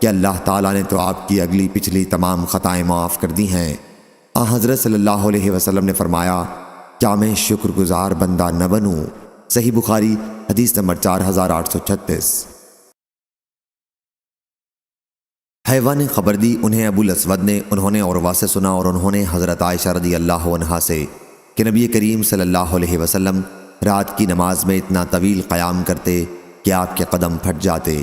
کہ اللہ تعالیٰ نے تو آپ کی اگلی پچھلی تمام خطائیں معاف کر دی ہیں۔ حضرت صلی اللہ علیہ وسلم نے فرمایا کیا میں شکر گزار بندہ نہ بنوں؟ صحیح بخاری حدیث نمبر 4836۔ حیوہ نے خبر دی، انہیں ابو الاسود نے، انہوں نے عروہ سے سنا اور انہوں نے حضرت عائشہ رضی اللہ عنہا سے کہ نبی کریم صلی اللہ علیہ وسلم رات کی نماز میں اتنا طویل قیام کرتے کہ آپ کے قدم پھٹ جاتے۔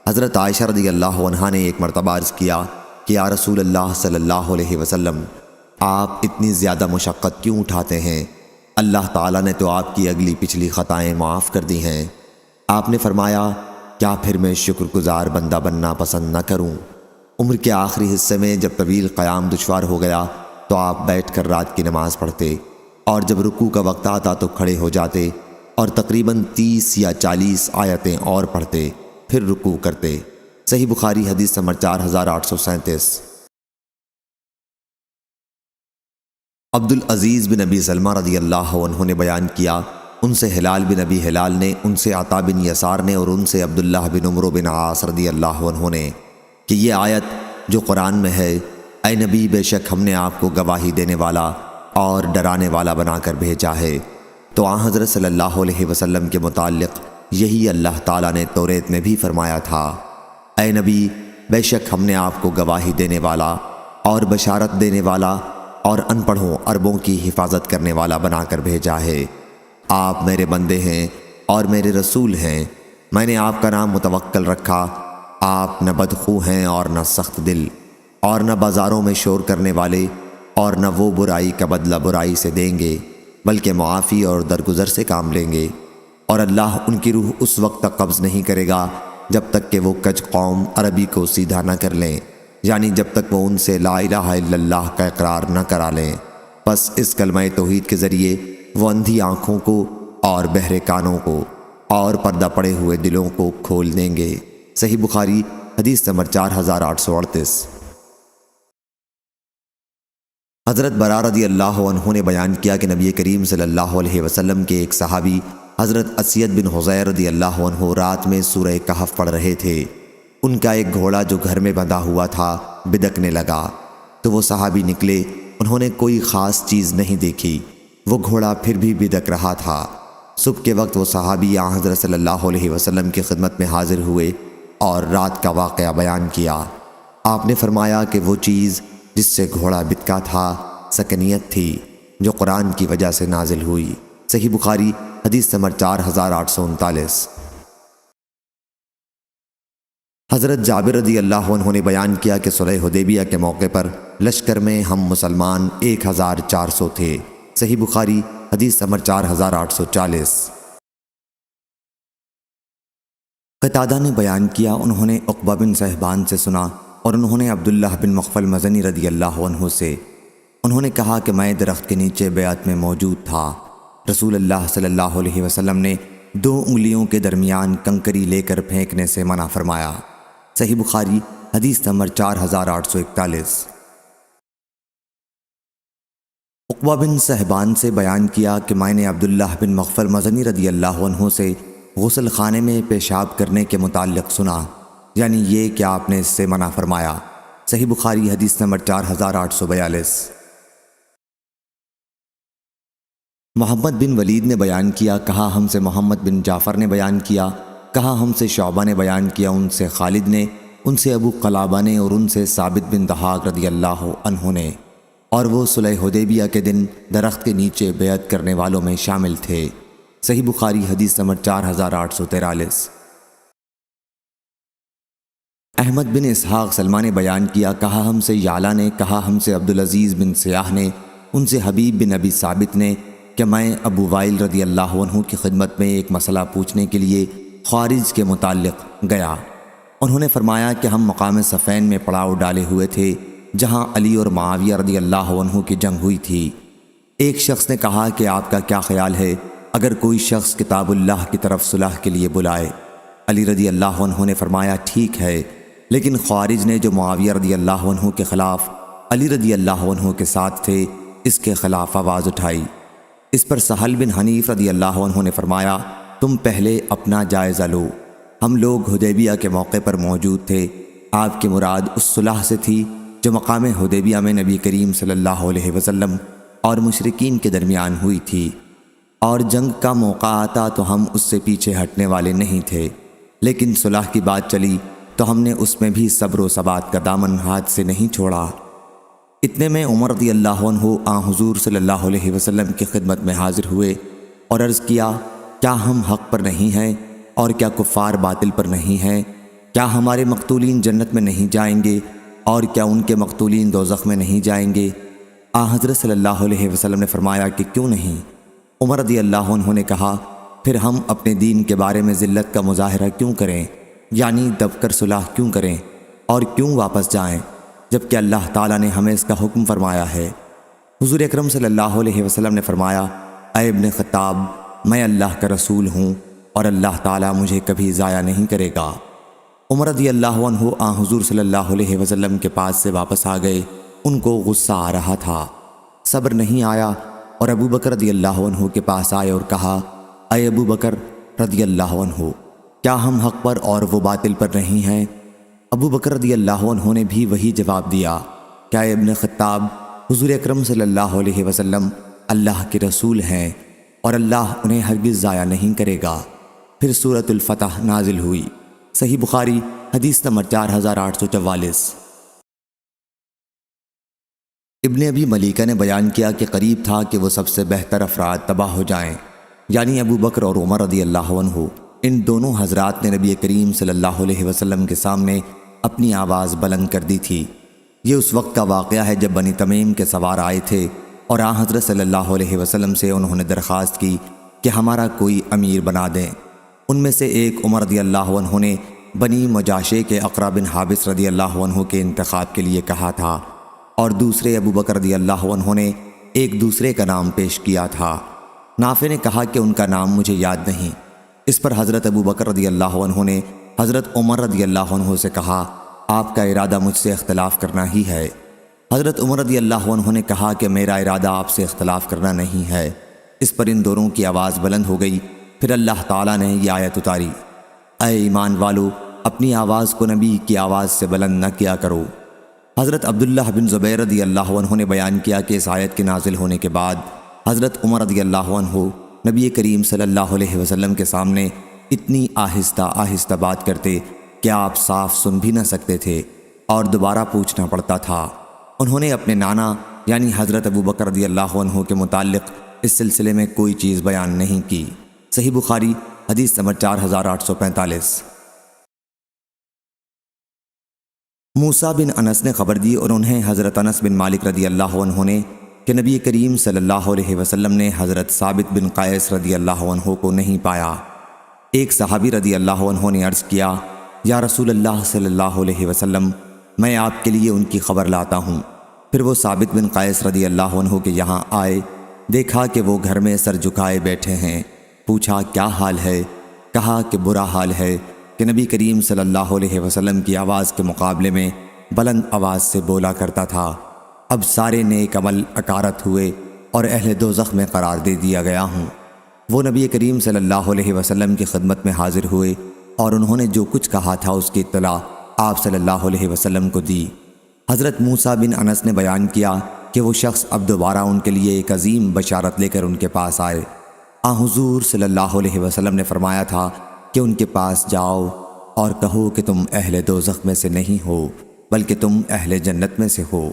حضرت عائشہ رضی اللہ عنہا نے ایک مرتبہ عرض کیا کہ یا رسول اللہ صلی اللہ علیہ وسلم آپ اتنی زیادہ مشقت کیوں اٹھاتے ہیں؟ اللہ تعالیٰ نے تو آپ کی اگلی پچھلی خطائیں معاف کر دی ہیں۔ آپ نے فرمایا کیا پھر میں شکر گزار بندہ بننا پسند نہ کروں؟ عمر کے آخری حصے میں جب طویل قیام دشوار ہو گیا تو آپ بیٹھ کر رات کی نماز پڑھتے اور جب رکوع کا وقت آتا تو کھڑے ہو جاتے اور تقریباً 30 یا 40 آیتیں اور پڑھتے پھر رکوع کرتے۔ صحیح بخاری حدیث نمبر 4837۔ عبد العزیز بن ابی سلمہ رضی اللہ عنہ نے بیان کیا، ان سے ہلال بن ابی ہلال نے، ان سے عطا بن یسار نے اور ان سے عبداللہ بن عمرو بن عاص رضی اللہ عنہ نے کہ یہ آیت جو قرآن میں ہے، اے نبی بے شک ہم نے آپ کو گواہی دینے والا اور ڈرانے والا بنا کر بھیجا ہے۔ تو حضرت صلی اللہ علیہ وسلم کے متعلق یہی اللہ تعالیٰ نے توریت میں بھی فرمایا تھا، اے نبی بے شک ہم نے آپ کو گواہی دینے والا اور بشارت دینے والا اور ان پڑھوں عربوں کی حفاظت کرنے والا بنا کر بھیجا ہے۔ آپ میرے بندے ہیں اور میرے رسول ہیں، میں نے آپ کا نام متوکل رکھا۔ آپ نہ بدخو ہیں اور نہ سخت دل اور نہ بازاروں میں شور کرنے والے اور نہ وہ برائی کا بدلہ برائی سے دیں گے بلکہ معافی اور درگزر سے کام لیں گے، اور اللہ ان کی روح اس وقت تک قبض نہیں کرے گا جب تک کہ وہ کج قوم عربی کو سیدھا نہ کر لیں، یعنی جب تک وہ ان سے لا الہ الا اللہ کا اقرار نہ کرا لیں۔ بس اس کلمہ توحید کے ذریعے وہ اندھی آنکھوں کو اور بہرے کانوں کو اور پردہ پڑے ہوئے دلوں کو کھول دیں گے۔ صحیح بخاری حدیث نمبر 4838۔ حضرت برا رضی اللہ عنہ نے بیان کیا کہ نبی کریم صلی اللہ علیہ وسلم کے ایک صحابی حضرت اسید بن حضیر رضی اللہ عنہ رات میں سورہ کہف پڑھ رہے تھے۔ ان کا ایک گھوڑا جو گھر میں بندھا ہوا تھا بدکنے لگا، تو وہ صحابی نکلے، انہوں نے کوئی خاص چیز نہیں دیکھی، وہ گھوڑا پھر بھی بدک رہا تھا۔ صبح کے وقت وہ صحابی حضرت صلی اللہ علیہ وسلم کی خدمت میں حاضر ہوئے اور رات کا واقعہ بیان کیا۔ آپ نے فرمایا کہ وہ چیز جس سے گھوڑا بتکا تھا سکنیت تھی جو قرآن کی وجہ سے نازل ہوئی۔ صحیح بخاری حدیث نمبر 4839۔ حضرت جابر رضی اللہ عنہ نے بیان کیا کہ صلح حدیبیہ کے موقع پر لشکر میں ہم مسلمان 1400 تھے۔ صحیح بخاری حدیث نمبر 4840۔ قتادہ نے بیان کیا انہوں نے عقبہ بن صہبان سے سنا اور انہوں نے عبداللہ بن مغفل مزنی رضی اللہ عنہ سے انہوں نے کہا کہ میں درخت کے نیچے بیعت میں موجود تھا۔ رسول اللہ صلی اللہ علیہ وسلم نے 2 انگلیوں کے درمیان کنکری لے کر پھینکنے سے منع فرمایا۔ صحیح بخاری حدیث نمبر 4841۔ عقبہ بن صہبان سے بیان کیا کہ میں نے عبداللہ بن مغفل مزنی رضی اللہ عنہ سے غسل خانے میں پیشاب کرنے کے متعلق سنا، یعنی یہ کہ آپ نے اس سے منع فرمایا۔ صحیح بخاری حدیث نمبر 4842۔ محمد بن ولید نے بیان کیا، کہا ہم سے محمد بن جعفر نے بیان کیا، کہا ہم سے شعبہ نے بیان کیا، ان سے خالد نے، ان سے ابو قلابہ نے، اور ان سے ثابت بن دحاق رضی اللہ عنہ نے، اور وہ صلح حدیبیہ کے دن درخت کے نیچے بیعت کرنے والوں میں شامل تھے۔ صحیح بخاری حدیث نمبر 4843۔ احمد بن اسحاق سلمہ نے بیان کیا، کہا ہم سے یعلا نے، کہا ہم سے عبدالعزیز بن سیاح نے، ان سے حبیب بن ابی ثابت نے کہ میں ابو وائل رضی اللہ عنہ کی خدمت میں ایک مسئلہ پوچھنے کے لیے خوارج کے متعلق گیا۔ انہوں نے فرمایا کہ ہم مقام صفین میں پڑاؤ ڈالے ہوئے تھے جہاں علی اور معاویہ رضی اللہ عنہ کی جنگ ہوئی تھی۔ ایک شخص نے کہا کہ آپ کا کیا خیال ہے اگر کوئی شخص کتاب اللہ کی طرف صلح کے لیے بلائے؟ علی رضی اللہ عنہ نے فرمایا ٹھیک ہے، لیکن خوارج نے جو معاویہ رضی اللہ عنہ کے خلاف علی رضی اللہ عنہ کے ساتھ تھے اس کے خلاف آواز اٹھائی۔ اس پر سہل بن حنیف رضی اللہ عنہ نے فرمایا تم پہلے اپنا جائزہ لو، ہم لوگ حدیبیہ کے موقع پر موجود تھے، آپ کی مراد اس صلح سے تھی جو مقام حدیبیہ میں نبی کریم صلی اللہ علیہ وسلم اور مشرکین کے درمیان ہوئی تھی، اور جنگ کا موقع آتا تو ہم اس سے پیچھے ہٹنے والے نہیں تھے، لیکن صلح کی بات چلی تو ہم نے اس میں بھی صبر و ثبات کا دامن ہاتھ سے نہیں چھوڑا۔ اتنے میں عمر رضی اللہ عنہ حضور صلی اللہ علیہ وسلم کی خدمت میں حاضر ہوئے اور عرض کیا کیا ہم حق پر نہیں ہیں اور کیا کفار باطل پر نہیں ہیں؟ کیا ہمارے مقتولین جنت میں نہیں جائیں گے اور کیا ان کے مقتولین دوزخ میں نہیں جائیں گے؟ حضرت صلی اللہ علیہ وسلم نے فرمایا کہ کیوں نہیں؟ عمر رضی اللہ عنہ نے کہا پھر ہم اپنے دین کے بارے میں ذلت کا مظاہرہ کیوں کریں، یعنی دب کر صلح کیوں کریں اور کیوں واپس جائیں جبکہ اللہ تعالیٰ نے ہمیں اس کا حکم فرمایا ہے؟ حضور اکرم صلی اللہ علیہ وسلم نے فرمایا اے ابن خطاب، میں اللہ کا رسول ہوں اور اللہ تعالیٰ مجھے کبھی ضائع نہیں کرے گا۔ عمر رضی اللہ عنہ حضور صلی اللہ علیہ وسلم کے پاس سے واپس آ گئے، ان کو غصہ آ رہا تھا، صبر نہیں آیا، اور ابو بکر رضی اللہ عنہ کے پاس آئے اور کہا اے ابو بکر رضی اللہ عنہ، کیا ہم حق پر اور وہ باطل پر نہیں ہیں؟ ابو بکر رضی اللہ عنہ نے بھی وہی جواب دیا، کیا ابن خطاب، حضور اکرم صلی اللہ علیہ وسلم اللہ کے رسول ہیں اور اللہ انہیں ہرگز ضائع نہیں کرے گا۔ پھر سورۃ الفتح نازل ہوئی۔ صحیح بخاری حدیث نمبر 4844۔ ابن ابی ملیکہ نے بیان کیا کہ قریب تھا کہ وہ سب سے بہتر افراد تباہ ہو جائیں، یعنی ابو بکر اور عمر رضی اللہ عنہ۔ ان دونوں حضرات نے نبی کریم صلی اللہ علیہ وسلم کے سامنے اپنی آواز بلند کر دی تھی۔ یہ اس وقت کا واقعہ ہے جب بنی تمیم کے سوار آئے تھے اور حضرت صلی اللہ علیہ وسلم سے انہوں نے درخواست کی کہ ہمارا کوئی امیر بنا دیں۔ ان میں سے ایک عمر رضی اللہ عنہ نے بنی مجاشے کے اقرا بن حابس رضی اللہ عنہ کے انتخاب کے لیے کہا تھا، اور دوسرے ابو بکر رضی اللہ عنہ نے ایک دوسرے کا نام پیش کیا تھا۔ نافع نے کہا کہ ان کا نام مجھے یاد نہیں۔ اس پر حضرت ابو بکر رضی اللہ عنہ نے حضرت عمر رضی اللہ عنہ سے کہا آپ کا ارادہ مجھ سے اختلاف کرنا ہی ہے۔ حضرت عمر رضی اللہ عنہ نے کہا کہ میرا ارادہ آپ سے اختلاف کرنا نہیں ہے۔ اس پر ان دونوں کی آواز بلند ہو گئی۔ پھر اللہ تعالیٰ نے یہ آیت اتاری، اے ایمان والو، اپنی آواز کو نبی کی آواز سے بلند نہ کیا کرو۔ حضرت عبداللہ بن زبیر رضی اللہ عنہ نے بیان کیا کہ اس آیت کے نازل ہونے کے بعد حضرت عمر رضی اللہ عنہ نبی کریم صلی اللہ علیہ وسلم کے سامنے اتنی آہستہ آہستہ بات کرتے کہ آپ صاف سن بھی نہ سکتے تھے اور دوبارہ پوچھنا پڑتا تھا۔ انہوں نے اپنے نانا یعنی حضرت ابو بکر رضی اللہ عنہ کے متعلق اس سلسلے میں کوئی چیز بیان نہیں کی۔ صحیح بخاری حدیث نمبر 4845۔ موسیٰ بن انس نے خبر دی اور انہیں حضرت انس بن مالک رضی اللہ عنہ نے کہ نبی کریم صلی اللہ علیہ وسلم نے حضرت ثابت بن قیس رضی اللہ عنہ کو نہیں پایا۔ ایک صحابی رضی اللہ عنہ نے عرض کیا، یا رسول اللہ صلی اللہ علیہ وسلم، میں آپ کے لیے ان کی خبر لاتا ہوں۔ پھر وہ ثابت بن قیس رضی اللہ عنہ کے یہاں آئے، دیکھا کہ وہ گھر میں سر جھکائے بیٹھے ہیں، پوچھا کیا حال ہے؟ کہا کہ برا حال ہے کہ نبی کریم صلی اللہ علیہ وسلم کی آواز کے مقابلے میں بلند آواز سے بولا کرتا تھا۔ اب سارے نیک عمل اکارت ہوئے اور اہل دوزخ میں قرار دے دیا گیا ہوں۔ وہ نبی کریم صلی اللہ علیہ وسلم کی خدمت میں حاضر ہوئے اور انہوں نے جو کچھ کہا تھا اس کی اطلاع آپ صلی اللہ علیہ وسلم کو دی۔ حضرت موسیٰ بن انس نے بیان کیا کہ وہ شخص اب دوبارہ ان کے لیے ایک عظیم بشارت لے کر ان کے پاس آئے۔ حضور صلی اللہ علیہ وسلم نے فرمایا تھا کہ ان کے پاس جاؤ اور کہو کہ تم اہل دوزخ میں سے نہیں ہو بلکہ تم اہل جنت میں سے ہو۔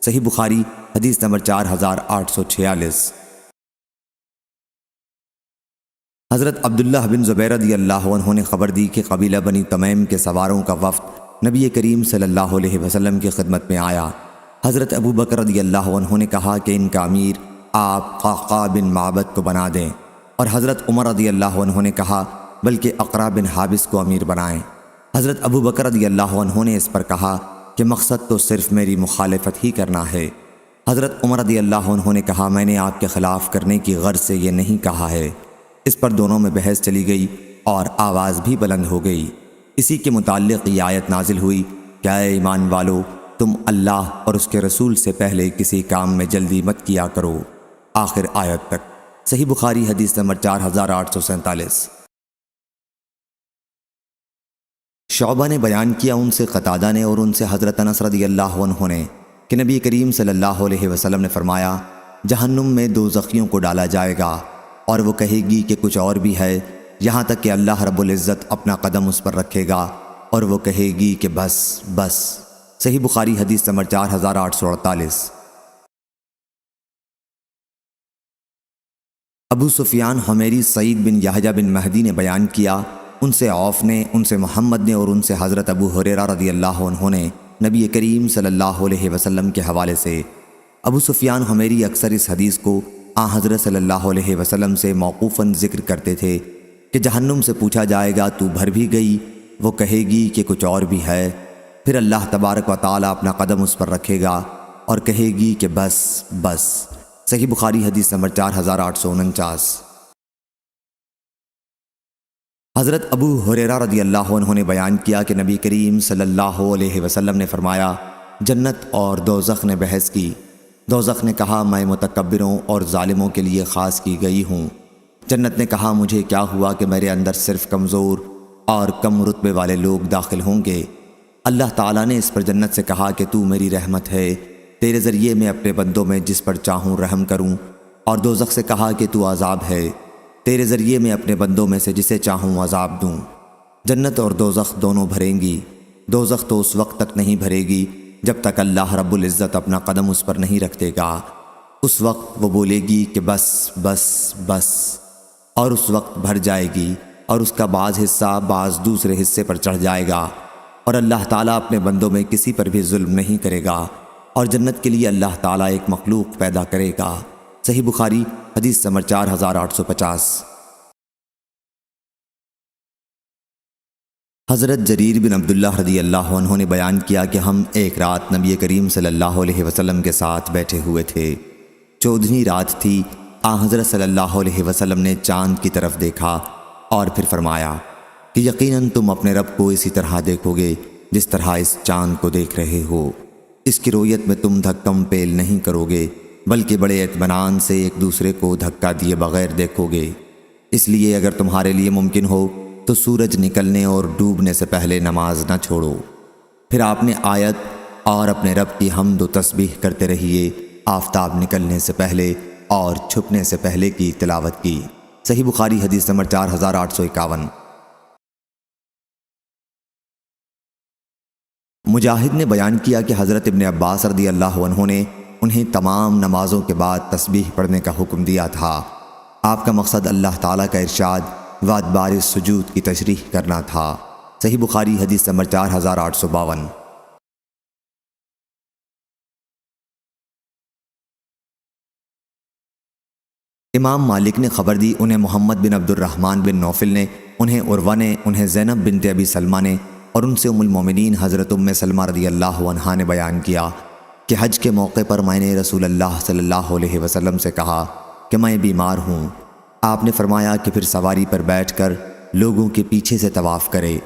صحیح بخاری حدیث نمبر 4846۔ حضرت عبداللہ بن زبیر رضی اللہ عنہ نے خبر دی کہ قبیلہ بنی تمیم کے سواروں کا وفد نبی کریم صلی اللہ علیہ وسلم کی خدمت میں آیا۔ حضرت ابو بکر رضی اللہ عنہ نے کہا کہ ان کا امیر آپ قعقاع بن معبد کو بنا دیں، اور حضرت عمر رضی اللہ عنہ نے کہا بلکہ اقرع بن حابس کو امیر بنائیں۔ حضرت ابو بکر رضی اللہ عنہ نے اس پر کہا کہ مقصد تو صرف میری مخالفت ہی کرنا ہے۔ حضرت عمر رضی اللہ عنہ نے کہا میں نے آپ کے خلاف کرنے کی غرض سے یہ نہیں کہا ہے۔ اس پر دونوں میں بحث چلی گئی اور آواز بھی بلند ہو گئی۔ اسی کے متعلق یہ آیت نازل ہوئی کہ اے ایمان والو، تم اللہ اور اس کے رسول سے پہلے کسی کام میں جلدی مت کیا کرو، آخر آیت تک۔ صحیح بخاری حدیث نمبر 4847۔ شعبہ نے بیان کیا ان سے قتادہ نے اور ان سے حضرت انس رضی اللہ عنہ نے کہ نبی کریم صلی اللہ علیہ وسلم نے فرمایا، جہنم میں دوزخیوں کو ڈالا جائے گا اور وہ کہے گی کہ کچھ اور بھی ہے، یہاں تک کہ اللہ رب العزت اپنا قدم اس پر رکھے گا اور وہ کہے گی کہ بس بس۔ صحیح بخاری حدیث نمبر 4848۔ ابو سفیان حمیری سعید بن یحییٰ بن مہدی نے بیان کیا، ان سے عوف نے، ان سے محمد نے اور ان سے حضرت ابو ہریرہ رضی اللہ عنہ نے نبی کریم صلی اللہ علیہ وسلم کے حوالے سے۔ ابو سفیان حمیری اکثر اس حدیث کو حضرت صلی اللہ علیہ وسلم سے موقوفاً ذکر کرتے تھے کہ جہنم سے پوچھا جائے گا تو بھر بھی گئی؟ وہ کہے گی کہ کچھ اور بھی ہے۔ پھر اللہ تبارک و تعالی اپنا قدم اس پر رکھے گا اور کہے گی کہ بس بس۔ صحیح بخاری حدیث نمبر 4849۔ حضرت ابو ہریرہ رضی اللہ عنہ نے بیان کیا کہ نبی کریم صلی اللہ علیہ وسلم نے فرمایا، جنت اور دوزخ نے بحث کی۔ دوزخ نے کہا میں متکبروں اور ظالموں کے لیے خاص کی گئی ہوں۔ جنت نے کہا مجھے کیا ہوا کہ میرے اندر صرف کمزور اور کم رتبے والے لوگ داخل ہوں گے۔ اللہ تعالیٰ نے اس پر جنت سے کہا کہ تو میری رحمت ہے، تیرے ذریعے میں اپنے بندوں میں جس پر چاہوں رحم کروں، اور دوزخ سے کہا کہ تو عذاب ہے، تیرے ذریعے میں اپنے بندوں میں سے جسے چاہوں عذاب دوں۔ جنت اور دوزخ دونوں بھریں گی۔ دوزخ تو اس وقت تک نہیں بھرے گی جب تک اللہ رب العزت اپنا قدم اس پر نہیں رکھ دے گا۔ اس وقت وہ بولے گی کہ بس بس بس، اور اس وقت بھر جائے گی اور اس کا بعض حصہ بعض دوسرے حصے پر چڑھ جائے گا، اور اللہ تعالیٰ اپنے بندوں میں کسی پر بھی ظلم نہیں کرے گا، اور جنت کے لیے اللہ تعالیٰ ایک مخلوق پیدا کرے گا۔ صحیح بخاری حدیث نمبر 4850۔ حضرت جریر بن عبداللہ رضی اللہ عنہ نے بیان کیا کہ ہم ایک رات نبی کریم صلی اللہ علیہ وسلم کے ساتھ بیٹھے ہوئے تھے۔ 14ویں رات تھی۔ حضرت صلی اللہ علیہ وسلم نے چاند کی طرف دیکھا اور پھر فرمایا کہ یقیناً تم اپنے رب کو اسی طرح دیکھو گے جس طرح اس چاند کو دیکھ رہے ہو۔ اس کی رویت میں تم دھکم پیل نہیں کرو گے بلکہ بڑے اطمینان سے ایک دوسرے کو دھکا دیے بغیر دیکھو گے۔ اس لیے اگر تمہارے لیے ممکن ہو تو سورج نکلنے اور ڈوبنے سے پہلے نماز نہ چھوڑو۔ پھر آپ نے آیت اور اپنے رب کی حمد و تسبیح کرتے رہیے آفتاب نکلنے سے پہلے اور چھپنے سے پہلے کی تلاوت کی۔ صحیح بخاری حدیث نمبر 4851۔ مجاہد نے بیان کیا کہ حضرت ابن عباس رضی اللہ عنہ نے انہیں تمام نمازوں کے بعد تسبیح پڑھنے کا حکم دیا تھا۔ آپ کا مقصد اللہ تعالیٰ کا ارشاد و ادبار السجود کی تشریح کرنا تھا۔ صحیح بخاری حدیث نمبر 4852۔ امام مالک نے خبر دی، انہیں محمد بن عبد الرحمن بن نوفل نے انہیں عروہ نے، انہیں زینب بنت ابی سلمہ نے اور ان سے ام المومنین حضرت ام سلمہ رضی اللہ عنہا نے بیان کیا کہ حج کے موقع پر میں نے رسول اللہ صلی اللہ علیہ وسلم سے کہا کہ میں بیمار ہوں۔ آپ نے فرمایا کہ پھر سواری پر بیٹھ کر لوگوں کے پیچھے سے طواف کرے۔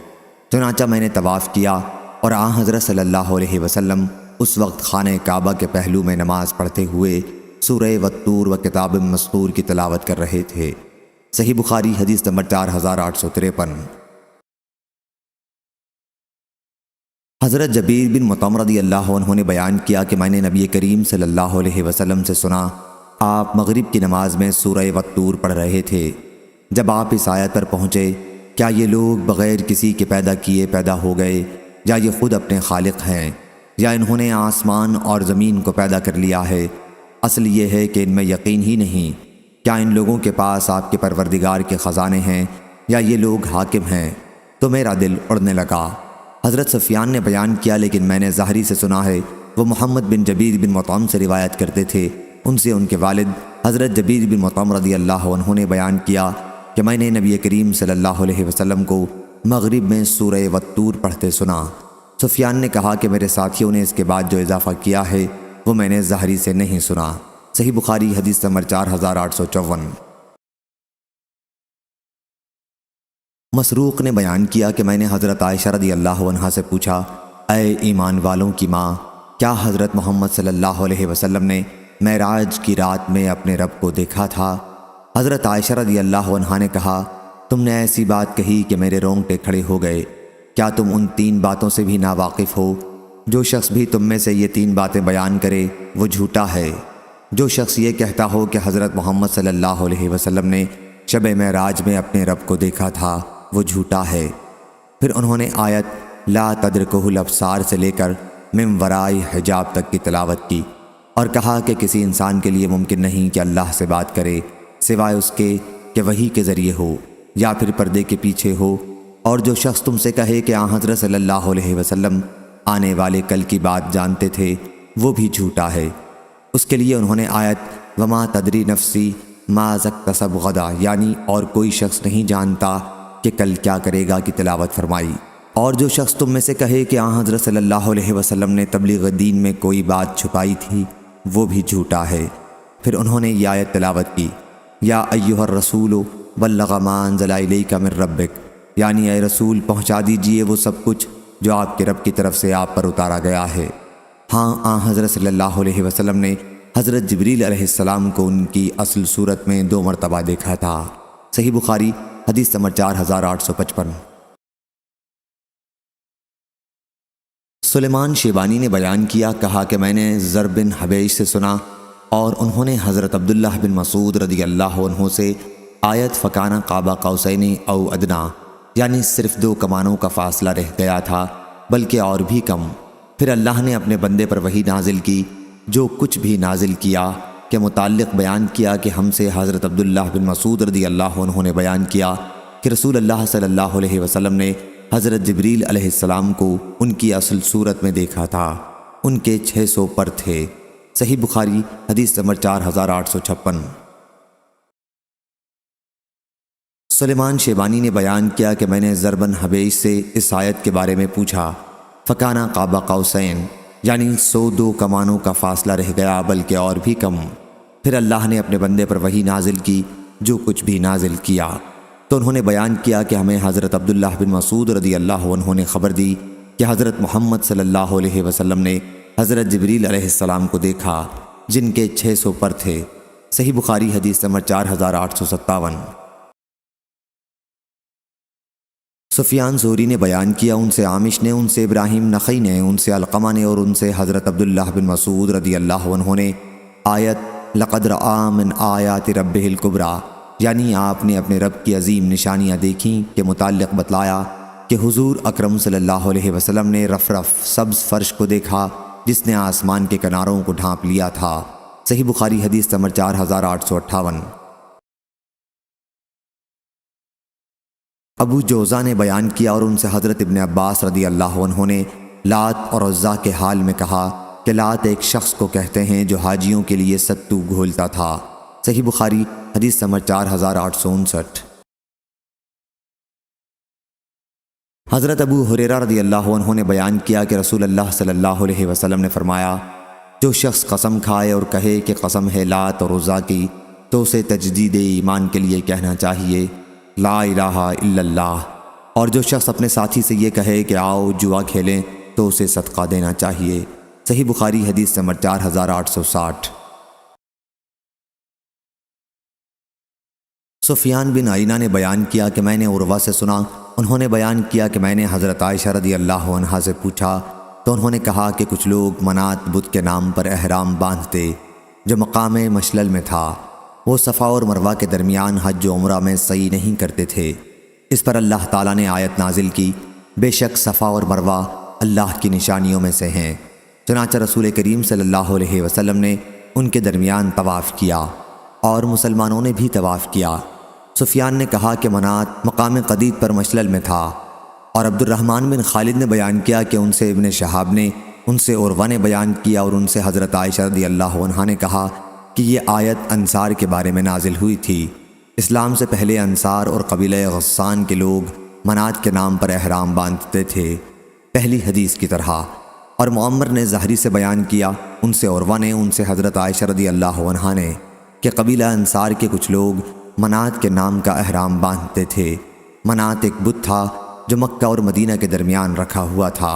چنانچہ میں نے طواف کیا اور حضرت صلی اللہ علیہ وسلم اس وقت خانہ کعبہ کے پہلو میں نماز پڑھتے ہوئے سورہ والطور و کتاب مسطور کی تلاوت کر رہے تھے۔ صحیح بخاری حدیث نمبر 4853۔ حضرت جبیر بن مطعم رضی اللہ عنہ نے بیان کیا کہ میں نے نبی کریم صلی اللہ علیہ وسلم سے سنا، آپ مغرب کی نماز میں سورہ والطور پڑھ رہے تھے۔ جب آپ اس آیت پر پہنچے، کیا یہ لوگ بغیر کسی کے پیدا کیے پیدا ہو گئے، یا یہ خود اپنے خالق ہیں، یا انہوں نے آسمان اور زمین کو پیدا کر لیا ہے؟ اصل یہ ہے کہ ان میں یقین ہی نہیں۔ کیا ان لوگوں کے پاس آپ کے پروردگار کے خزانے ہیں، یا یہ لوگ حاکم ہیں؟ تو میرا دل اڑنے لگا۔ حضرت سفیان نے بیان کیا، لیکن میں نے ظاہری سے سنا ہے۔ وہ محمد بن جبیر بن مطعم سے روایت کرتے تھے، ان سے ان کے والد حضرت جبیر بن مطعم رضی اللہ عنہ نے بیان کیا کہ میں نے نبی کریم صلی اللہ علیہ وسلم کو مغرب میں سورہ والطور پڑھتے سنا۔ سفیان نے کہا کہ میرے ساتھیوں نے اس کے بعد جو اضافہ کیا ہے وہ میں نے ظاہری سے نہیں سنا۔ صحیح بخاری حدیث نمبر 4854۔ مسروق نے بیان کیا کہ میں نے حضرت عائشہ رضی اللہ عنہا سے پوچھا، اے ایمان والوں کی ماں، کیا حضرت محمد صلی اللہ علیہ وسلم نے معراج کی رات میں اپنے رب کو دیکھا تھا؟ حضرت عائشہ رضی اللہ عنہا نے کہا، تم نے ایسی بات کہی کہ میرے رونگٹے کھڑے ہو گئے۔ کیا تم ان 3 باتوں سے بھی ناواقف ہو؟ جو شخص بھی تم میں سے یہ 3 باتیں بیان کرے وہ جھوٹا ہے۔ جو شخص یہ کہتا ہو کہ حضرت محمد صلی اللہ علیہ وسلم نے شب معراج میں اپنے رب کو دیکھا تھا وہ جھوٹا ہے۔ پھر انہوں نے آیت لا تدرکہ الابصار سے لے کر من ورائی حجاب تک کی تلاوت کی اور کہا کہ کسی انسان کے لیے ممکن نہیں کہ اللہ سے بات کرے سوائے اس کے کہ وحی کے ذریعے ہو یا پھر پردے کے پیچھے ہو، اور جو شخص تم سے کہے کہ حضرت صلی اللہ علیہ وسلم آنے والے کل کی بات جانتے تھے وہ بھی جھوٹا ہے۔ اس کے لیے انہوں نے آیت وما تدری نفسی ما اکتسب غدا، یعنی اور کوئی شخص نہیں جانتا کہ کل کیا کرے گا کی تلاوت فرمائی۔ اور جو شخص تم میں سے کہے کہ حضرت صلی اللہ علیہ وسلم نے تبلیغ دین میں کوئی بات چھپائی تھی وہ بھی جھوٹا ہے۔ پھر انہوں نے یہ آیت تلاوت کی، یا ایھا الرسول بلغ ما انزل الیک من ربک، یعنی اے رسول پہنچا دیجئے وہ سب کچھ جو آپ کے رب کی طرف سے آپ پر اتارا گیا ہے۔ ہاں حضرت صلی اللہ علیہ وسلم نے حضرت جبریل علیہ السلام کو ان کی اصل صورت میں 2 مرتبہ دیکھا تھا۔ صحیح بخاری حدیث نمبر 4855۔ سلیمان شیبانی نے بیان کیا، کہا کہ میں نے زر بن حبیش سے سنا اور انہوں نے حضرت عبداللہ بن مسعود رضی اللہ عنہ سے آیت فکانہ قاب قوسین او ادنا، یعنی صرف 2 کمانوں کا فاصلہ رہ گیا تھا بلکہ اور بھی کم۔ پھر اللہ نے اپنے بندے پر وحی نازل کی، جو کچھ بھی نازل کیا کے متعلق بیان کیا کہ ہم سے حضرت عبداللہ بن مسعود رضی اللہ عنہ نے بیان کیا کہ رسول اللہ صلی اللہ علیہ وسلم نے حضرت جبریل علیہ السلام کو ان کی اصل صورت میں دیکھا تھا، ان کے 600 پر تھے۔ صحیح بخاری حدیث نمبر 4856۔ سلیمان شیبانی نے بیان کیا کہ میں نے زر بن حبیش سے اس آیت کے بارے میں پوچھا، فکانہ قاب قوسین، یعنی 102 کمانوں کا فاصلہ رہ گیا بلکہ اور بھی کم۔ پھر اللہ نے اپنے بندے پر وحی نازل کی، جو کچھ بھی نازل کیا، تو انہوں نے بیان کیا کہ ہمیں حضرت عبداللہ بن مسعود رضی اللہ عنہ نے خبر دی کہ حضرت محمد صلی اللہ علیہ وسلم نے حضرت جبریل علیہ السلام کو دیکھا جن کے 600 پر تھے۔ صحیح بخاری حدیث نمبر 4857۔ سفیان زہری نے بیان کیا، ان سے عامش نے، ان سے ابراہیم نخعی نے، ان سے علقمہ نے اور ان سے حضرت عبداللہ بن مسعود رضی اللہ عنہ نے آیت لقد رأى من آیات ربہ الکبریٰ، یعنی آپ نے اپنے رب کی عظیم نشانیاں دیکھیں کے متعلق بتلایا کہ حضور اکرم صلی اللہ علیہ وسلم نے رف سبز فرش کو دیکھا جس نے آسمان کے کناروں کو ڈھانپ لیا تھا۔ صحیح بخاری حدیث نمبر 4858۔ ابو جوزہ نے بیان کیا اور ان سے حضرت ابن عباس رضی اللہ عنہ نے لات اور عزا کے حال میں کہا کہ لات ایک شخص کو کہتے ہیں جو حاجیوں کے لیے ستو گھولتا تھا۔ صحیح بخاری حدیث نمبر 4859۔ حضرت ابو ہریرہ رضی اللہ عنہ نے بیان کیا کہ رسول اللہ صلی اللہ علیہ وسلم نے فرمایا، جو شخص قسم کھائے اور کہے کہ قسم ہے لات اور عزیٰ کی، تو اسے تجدید ایمان کے لیے کہنا چاہیے لا الہ الا اللہ، اور جو شخص اپنے ساتھی سے یہ کہے کہ آؤ جوا کھیلیں تو اسے صدقہ دینا چاہیے۔ صحیح بخاری حدیث نمبر 4860۔ سفیان بن عیینہ نے بیان کیا کہ میں نے عروہ سے سنا، انہوں نے بیان کیا کہ میں نے حضرت عائشہ رضی اللہ عنہا سے پوچھا تو انہوں نے کہا کہ کچھ لوگ منات بت کے نام پر احرام باندھتے جو مقام مشلل میں تھا، وہ صفا اور مروہ کے درمیان حج و عمرہ میں سعی نہیں کرتے تھے۔ اس پر اللہ تعالیٰ نے آیت نازل کی، بے شک صفا اور مروہ اللہ کی نشانیوں میں سے ہیں، چنانچہ رسول کریم صلی اللہ علیہ وسلم نے ان کے درمیان طواف کیا اور مسلمانوں نے بھی طواف کیا۔ سفیان نے کہا کہ منات مقام قدید پر مشلل میں تھا، اور عبد الرحمن بن خالد نے بیان کیا کہ ان سے ابن شہاب نے، ان سے عروہ نے بیان کیا اور ان سے حضرت عائشہ رضی اللہ عنہا نے کہا کہ یہ آیت انصار کے بارے میں نازل ہوئی تھی۔ اسلام سے پہلے انصار اور قبیلہ غسان کے لوگ منات کے نام پر احرام باندھتے تھے، پہلی حدیث کی طرح۔ اور معمر نے زہری سے بیان کیا، ان سے عروہ نے، ان سے حضرت عائشہ رضی اللہ عنہا نے، کہ قبیلہ انصار کے کچھ لوگ منات کے نام کا احرام باندھتے تھے۔ منات ایک بت تھا جو مکہ اور مدینہ کے درمیان رکھا ہوا تھا۔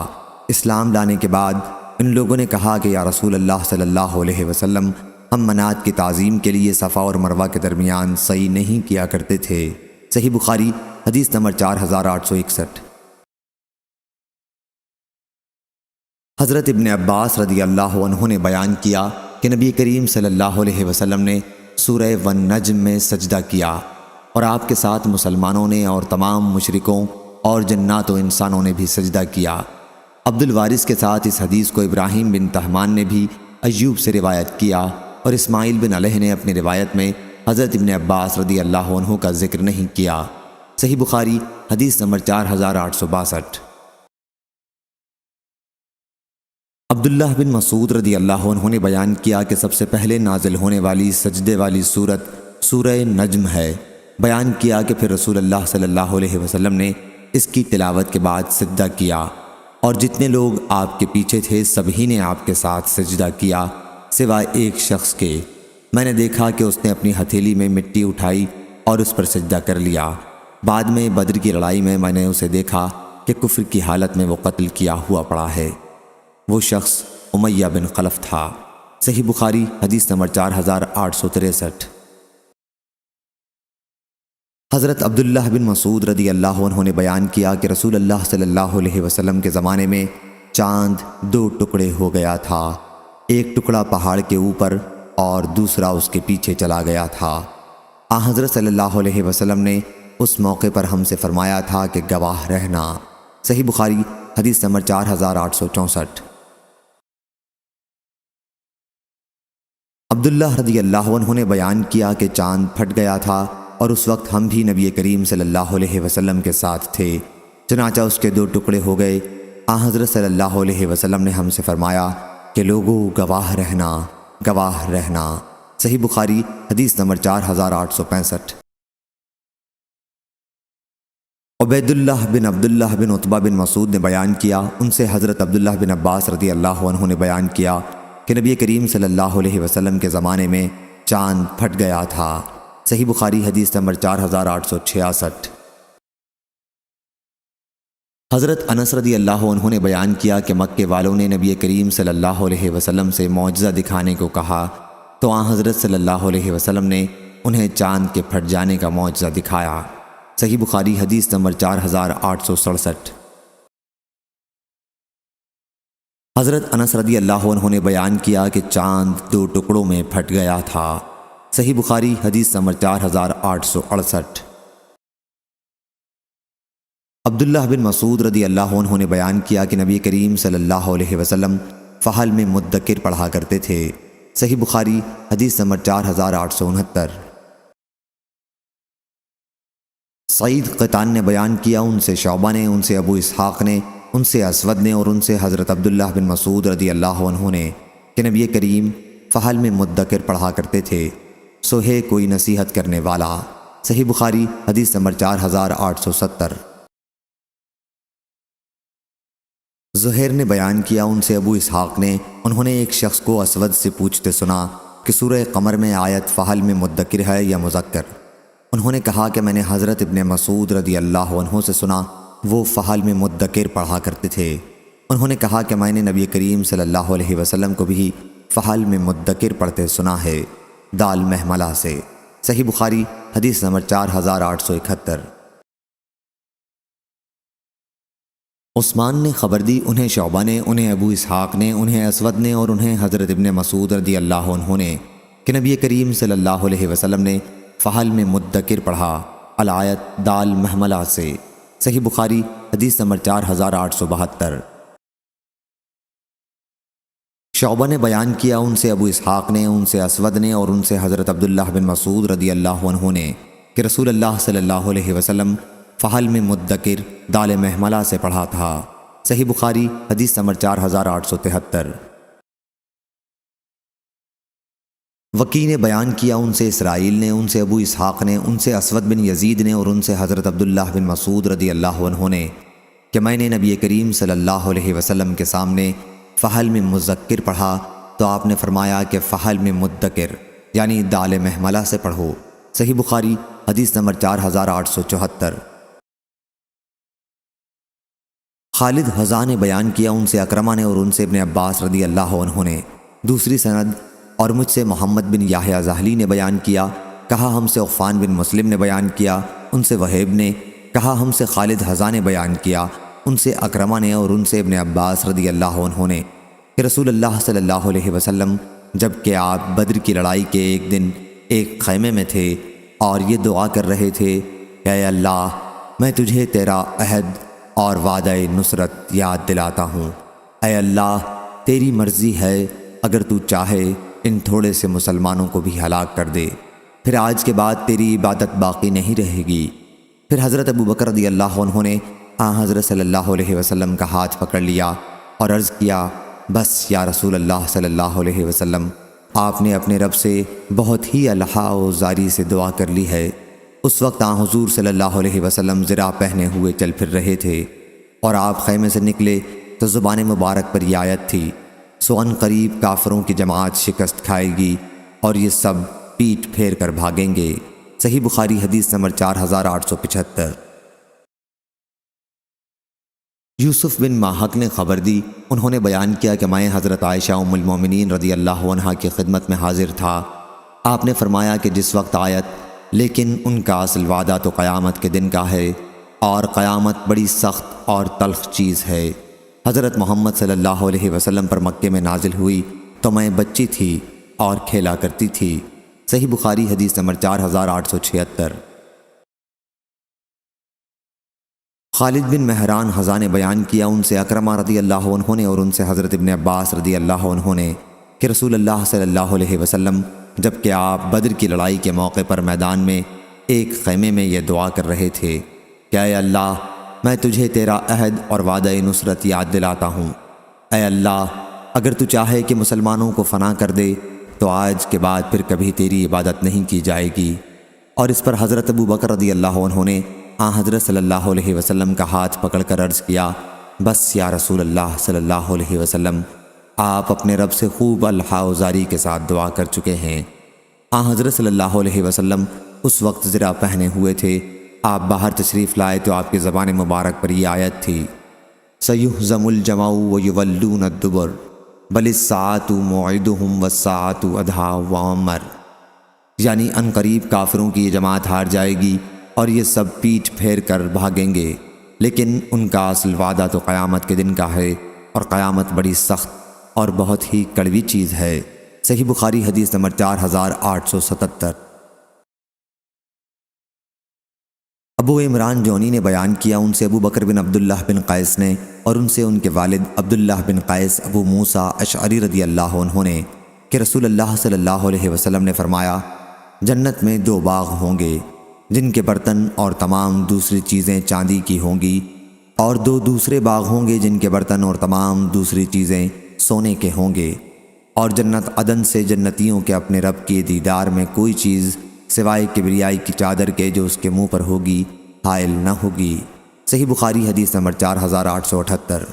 اسلام لانے کے بعد ان لوگوں نے کہا کہ یا رسول اللہ صلی اللہ علیہ وسلم، ہم منات کی تعظیم کے لیے صفا اور مروہ کے درمیان سعی نہیں کیا کرتے تھے۔ صحیح بخاری حدیث نمبر 4861۔ حضرت ابن عباس رضی اللہ عنہ نے بیان کیا کہ نبی کریم صلی اللہ علیہ وسلم نے سورہ والنجم میں سجدہ کیا، اور آپ کے ساتھ مسلمانوں نے اور تمام مشرکوں اور جنات و انسانوں نے بھی سجدہ کیا۔ عبد الوارث کے ساتھ اس حدیث کو ابراہیم بن طہمان نے بھی ایوب سے روایت کیا، اور اسماعیل بن علیہ نے اپنی روایت میں حضرت ابن عباس رضی اللہ عنہ کا ذکر نہیں کیا۔ صحیح بخاری حدیث نمبر 4862۔ عبداللہ بن مسعود رضی اللہ عنہ نے بیان کیا کہ سب سے پہلے نازل ہونے والی سجدے والی سورت سورہ نجم ہے۔ بیان کیا کہ پھر رسول اللہ صلی اللہ علیہ وسلم نے اس کی تلاوت کے بعد سجدہ کیا، اور جتنے لوگ آپ کے پیچھے تھے سبھی نے آپ کے ساتھ سجدہ کیا سوائے ایک شخص کے۔ میں نے دیکھا کہ اس نے اپنی ہتھیلی میں مٹی اٹھائی اور اس پر سجدہ کر لیا۔ بعد میں بدر کی لڑائی میں نے اسے دیکھا کہ کفر کی حالت میں وہ قتل کیا ہوا پڑا ہے۔ وہ شخص امیہ بن خلف تھا۔ صحیح بخاری حدیث نمبر 4863۔ حضرت عبداللہ بن مسعود رضی اللہ عنہ نے بیان کیا کہ رسول اللہ صلی اللہ علیہ وسلم کے زمانے میں چاند 2 ٹکڑے ہو گیا تھا، ایک ٹکڑا پہاڑ کے اوپر اور دوسرا اس کے پیچھے چلا گیا تھا۔ حضرت صلی اللہ علیہ وسلم نے اس موقع پر ہم سے فرمایا تھا کہ گواہ رہنا۔ صحیح بخاری حدیث نمبر 4864۔ عبداللہ رضی اللہ عنہ نے بیان کیا کہ چاند پھٹ گیا تھا، اور اس وقت ہم بھی نبی کریم صلی اللہ علیہ وسلم کے ساتھ تھے، چنانچہ اس کے 2 ٹکڑے ہو گئے۔ حضرت صلی اللہ علیہ وسلم نے ہم سے فرمایا کہ لوگوں گواہ رہنا، گواہ رہنا۔ صحیح بخاری حدیث نمبر 4865۔ عبید اللہ بن عبداللہ بن عتبہ بن مسعود نے بیان کیا، ان سے حضرت عبداللہ بن عباس رضی اللہ عنہ نے بیان کیا کہ نبی کریم صلی اللہ علیہ وسلم کے زمانے میں چاند پھٹ گیا تھا۔ صحیح بخاری حدیث نمبر 4866۔ حضرت انس رضی اللہ عنہ نے بیان کیا کہ مکے والوں نے نبی کریم صلی اللہ علیہ وسلم سے معجزہ دکھانے کو کہا، تو حضرت صلی اللہ علیہ وسلم نے انہیں چاند کے پھٹ جانے کا معجزہ دکھایا۔ صحیح بخاری حدیث نمبر 4867۔ حضرت انس رضی اللہ عنہ نے بیان کیا کہ چاند 2 ٹکڑوں میں پھٹ گیا تھا۔ صحیح بخاری حدیث نمبر 4868۔ عبداللہ بن مسعود رضی اللہ عنہ نے بیان کیا کہ نبی کریم صلی اللہ علیہ وسلم فحل میں مدکر پڑھا کرتے تھے۔ صحیح بخاری حدیث نمبر 4869۔ سعید قطان نے بیان کیا، ان سے شعبہ نے، ان سے ابو اسحاق نے، ان سے اسود نے، اور ان سے حضرت عبداللہ بن مسعود رضی اللہ عنہ نے کہ نبی کریم فحل میں مدکر پڑھا کرتے تھے، سو ہے کوئی نصیحت کرنے والا۔ صحیح بخاری حدیث نمبر 4870۔ زہیر نے بیان کیا ان سے ابو اسحاق نے انہوں نے ایک شخص کو اسود سے پوچھتے سنا کہ سورہ قمر میں آیت فحل میں مدکر ہے یا مذکر؟ انہوں نے کہا کہ میں نے حضرت ابن مسعود رضی اللہ عنہ سے سنا، وہ فحل میں مدکر پڑھا کرتے تھے۔ انہوں نے کہا کہ میں نے نبی کریم صلی اللہ علیہ وسلم کو بھی فحل میں مدکر پڑھتے سنا ہے، دال محملہ سے۔ صحیح بخاری حدیث نمبر 4871۔ عثمان نے خبر دی، انہیں شعبہ نے، انہیں ابو اسحاق نے، انہیں اسود نے اور انہیں حضرت ابن مسعود رضی اللہ عنہ نے کہ نبی کریم صلی اللہ علیہ وسلم نے فحل میں مدکر پڑھا، الآیت دال محملہ سے۔ صحیح بخاری حدیث نمبر 4872۔ شعبہ نے بیان کیا ان سے ابو اسحاق نے، ان سے اسود نے اور ان سے حضرت عبداللہ بن مسعود رضی اللہ عنہ نے کہ رسول اللہ صلی اللہ علیہ وسلم فحل میں مدکر دال محملہ سے پڑھا تھا۔ صحیح بخاری حدیث نمبر 4873۔ وکی نے بیان کیا ان سے اسرائیل نے، ان سے ابو اسحاق نے، ان سے اسود بن یزید نے اور ان سے حضرت عبداللہ بن مسعود رضی اللہ عنہ نے کہ میں نے نبی کریم صلی اللہ علیہ وسلم کے سامنے فحل میں مذکر پڑھا تو آپ نے فرمایا کہ فحل میں مدکر یعنی دال محملہ سے پڑھو۔ صحیح بخاری حدیث نمبر 4874۔ خالد حذا نے بیان کیا ان سے اکرمہ نے اور ان سے ابن عباس رضی اللہ عنہ نے دوسری سند، اور مجھ سے محمد بن یحییٰ ذہلی نے بیان کیا، کہا ہم سے عفان بن مسلم نے بیان کیا، ان سے وہیب نے کہا ہم سے خالد حذا نے بیان کیا، ان سے اکرمہ نے اور ان سے ابن عباس رضی اللہ عنہ نے کہ رسول اللہ صلی اللہ علیہ وسلم جب کہ آپ بدر کی لڑائی کے ایک دن ایک خیمے میں تھے اور یہ دعا کر رہے تھے کہ اے اللہ میں تجھے تیرا عہد اور وعدہ نصرت یاد دلاتا ہوں، اے اللہ تیری مرضی ہے، اگر تو چاہے ان تھوڑے سے مسلمانوں کو بھی ہلاک کر دے، پھر آج کے بعد تیری عبادت باقی نہیں رہے گی۔ پھر حضرت ابو بکر رضی اللہ عنہ نے حضرت صلی اللہ علیہ وسلم کا ہاتھ پکڑ لیا اور عرض کیا، بس یا رسول اللہ صلی اللہ علیہ وسلم، آپ نے اپنے رب سے بہت ہی الحاح و زاری سے دعا کر لی ہے۔ اس وقت حضور صلی اللہ علیہ وسلم زرہ پہنے ہوئے چل پھر رہے تھے اور آپ خیمے سے نکلے تو زبان مبارک پر یہ آیت تھی، سو ان قریب کافروں کی جماعت شکست کھائے گی اور یہ سب پیٹ پھیر کر بھاگیں گے۔ صحیح بخاری حدیث نمبر 4875۔ یوسف بن ماہک نے خبر دی، انہوں نے بیان کیا کہ میں حضرت عائشہ ام المومنین رضی اللہ عنہا کی خدمت میں حاضر تھا۔ آپ نے فرمایا کہ جس وقت آیت لیکن ان کا اصل وعدہ تو قیامت کے دن کا ہے اور قیامت بڑی سخت اور تلخ چیز ہے، حضرت محمد صلی اللہ علیہ وسلم پر مکے میں نازل ہوئی تو میں بچی تھی اور کھیلا کرتی تھی۔ صحیح بخاری حدیث نمبر 4876۔ خالد بن مہران حذا نے بیان کیا ان سے اکرمہ رضی اللہ عنہ نے اور ان سے حضرت ابن عباس رضی اللہ عنہ نے کہ رسول اللہ صلی اللہ علیہ وسلم جب کہ آپ بدر کی لڑائی کے موقع پر میدان میں ایک خیمے میں یہ دعا کر رہے تھے کہ اے اللہ میں تجھے تیرا عہد اور وعدہ نصرت یاد دلاتا ہوں، اے اللہ اگر تو چاہے کہ مسلمانوں کو فنا کر دے تو آج کے بعد پھر کبھی تیری عبادت نہیں کی جائے گی۔ اور اس پر حضرت ابو بکر رضی اللہ عنہ نے حضرت صلی اللہ علیہ وسلم کا ہاتھ پکڑ کر عرض کیا، بس یا رسول اللہ صلی اللہ علیہ وسلم، آپ اپنے رب سے خوب الحاح و زاری کے ساتھ دعا کر چکے ہیں۔ حضرت صلی اللہ علیہ وسلم اس وقت زرہ پہنے ہوئے تھے، آپ باہر تشریف لائے تو آپ کی زبان مبارک پر یہ آیت تھی، سَيُهْزَمُ الْجَمْعُ وَيُوَلُّونَ الدُّبُرَ بَلِ السَّاعَةُ مَوْعِدُهُمْ وَالسَّاعَةُ أَدْهَىٰ وَأَمَرُ، یعنی ان قریب کافروں کی یہ جماعت ہار جائے گی اور یہ سب پیٹ پھیر کر بھاگیں گے، لیکن ان کا اصل وعدہ تو قیامت کے دن کا ہے اور قیامت بڑی سخت اور بہت ہی کڑوی چیز ہے۔ صحیح بخاری حدیث نمبر 4877۔ ابو عمران جونی نے بیان کیا ان سے ابو بکر بن عبداللہ بن قیس نے اور ان سے ان کے والد عبداللہ بن قیس ابو موسیٰ اشعری رضی اللہ عنہ نے کہ رسول اللہ صلی اللہ علیہ وسلم نے فرمایا، جنت میں 2 باغ ہوں گے جن کے برتن اور تمام دوسری چیزیں چاندی کی ہوں گی، اور 2 دوسرے باغ ہوں گے جن کے برتن اور تمام دوسری چیزیں سونے کے ہوں گے، اور جنت عدن سے جنتیوں کے اپنے رب کے دیدار میں کوئی چیز سوائے کبریائی کی چادر کے جو اس کے منہ پر ہوگی حائل نہ ہوگی۔ صحیح بخاری حدیث نمبر 4878۔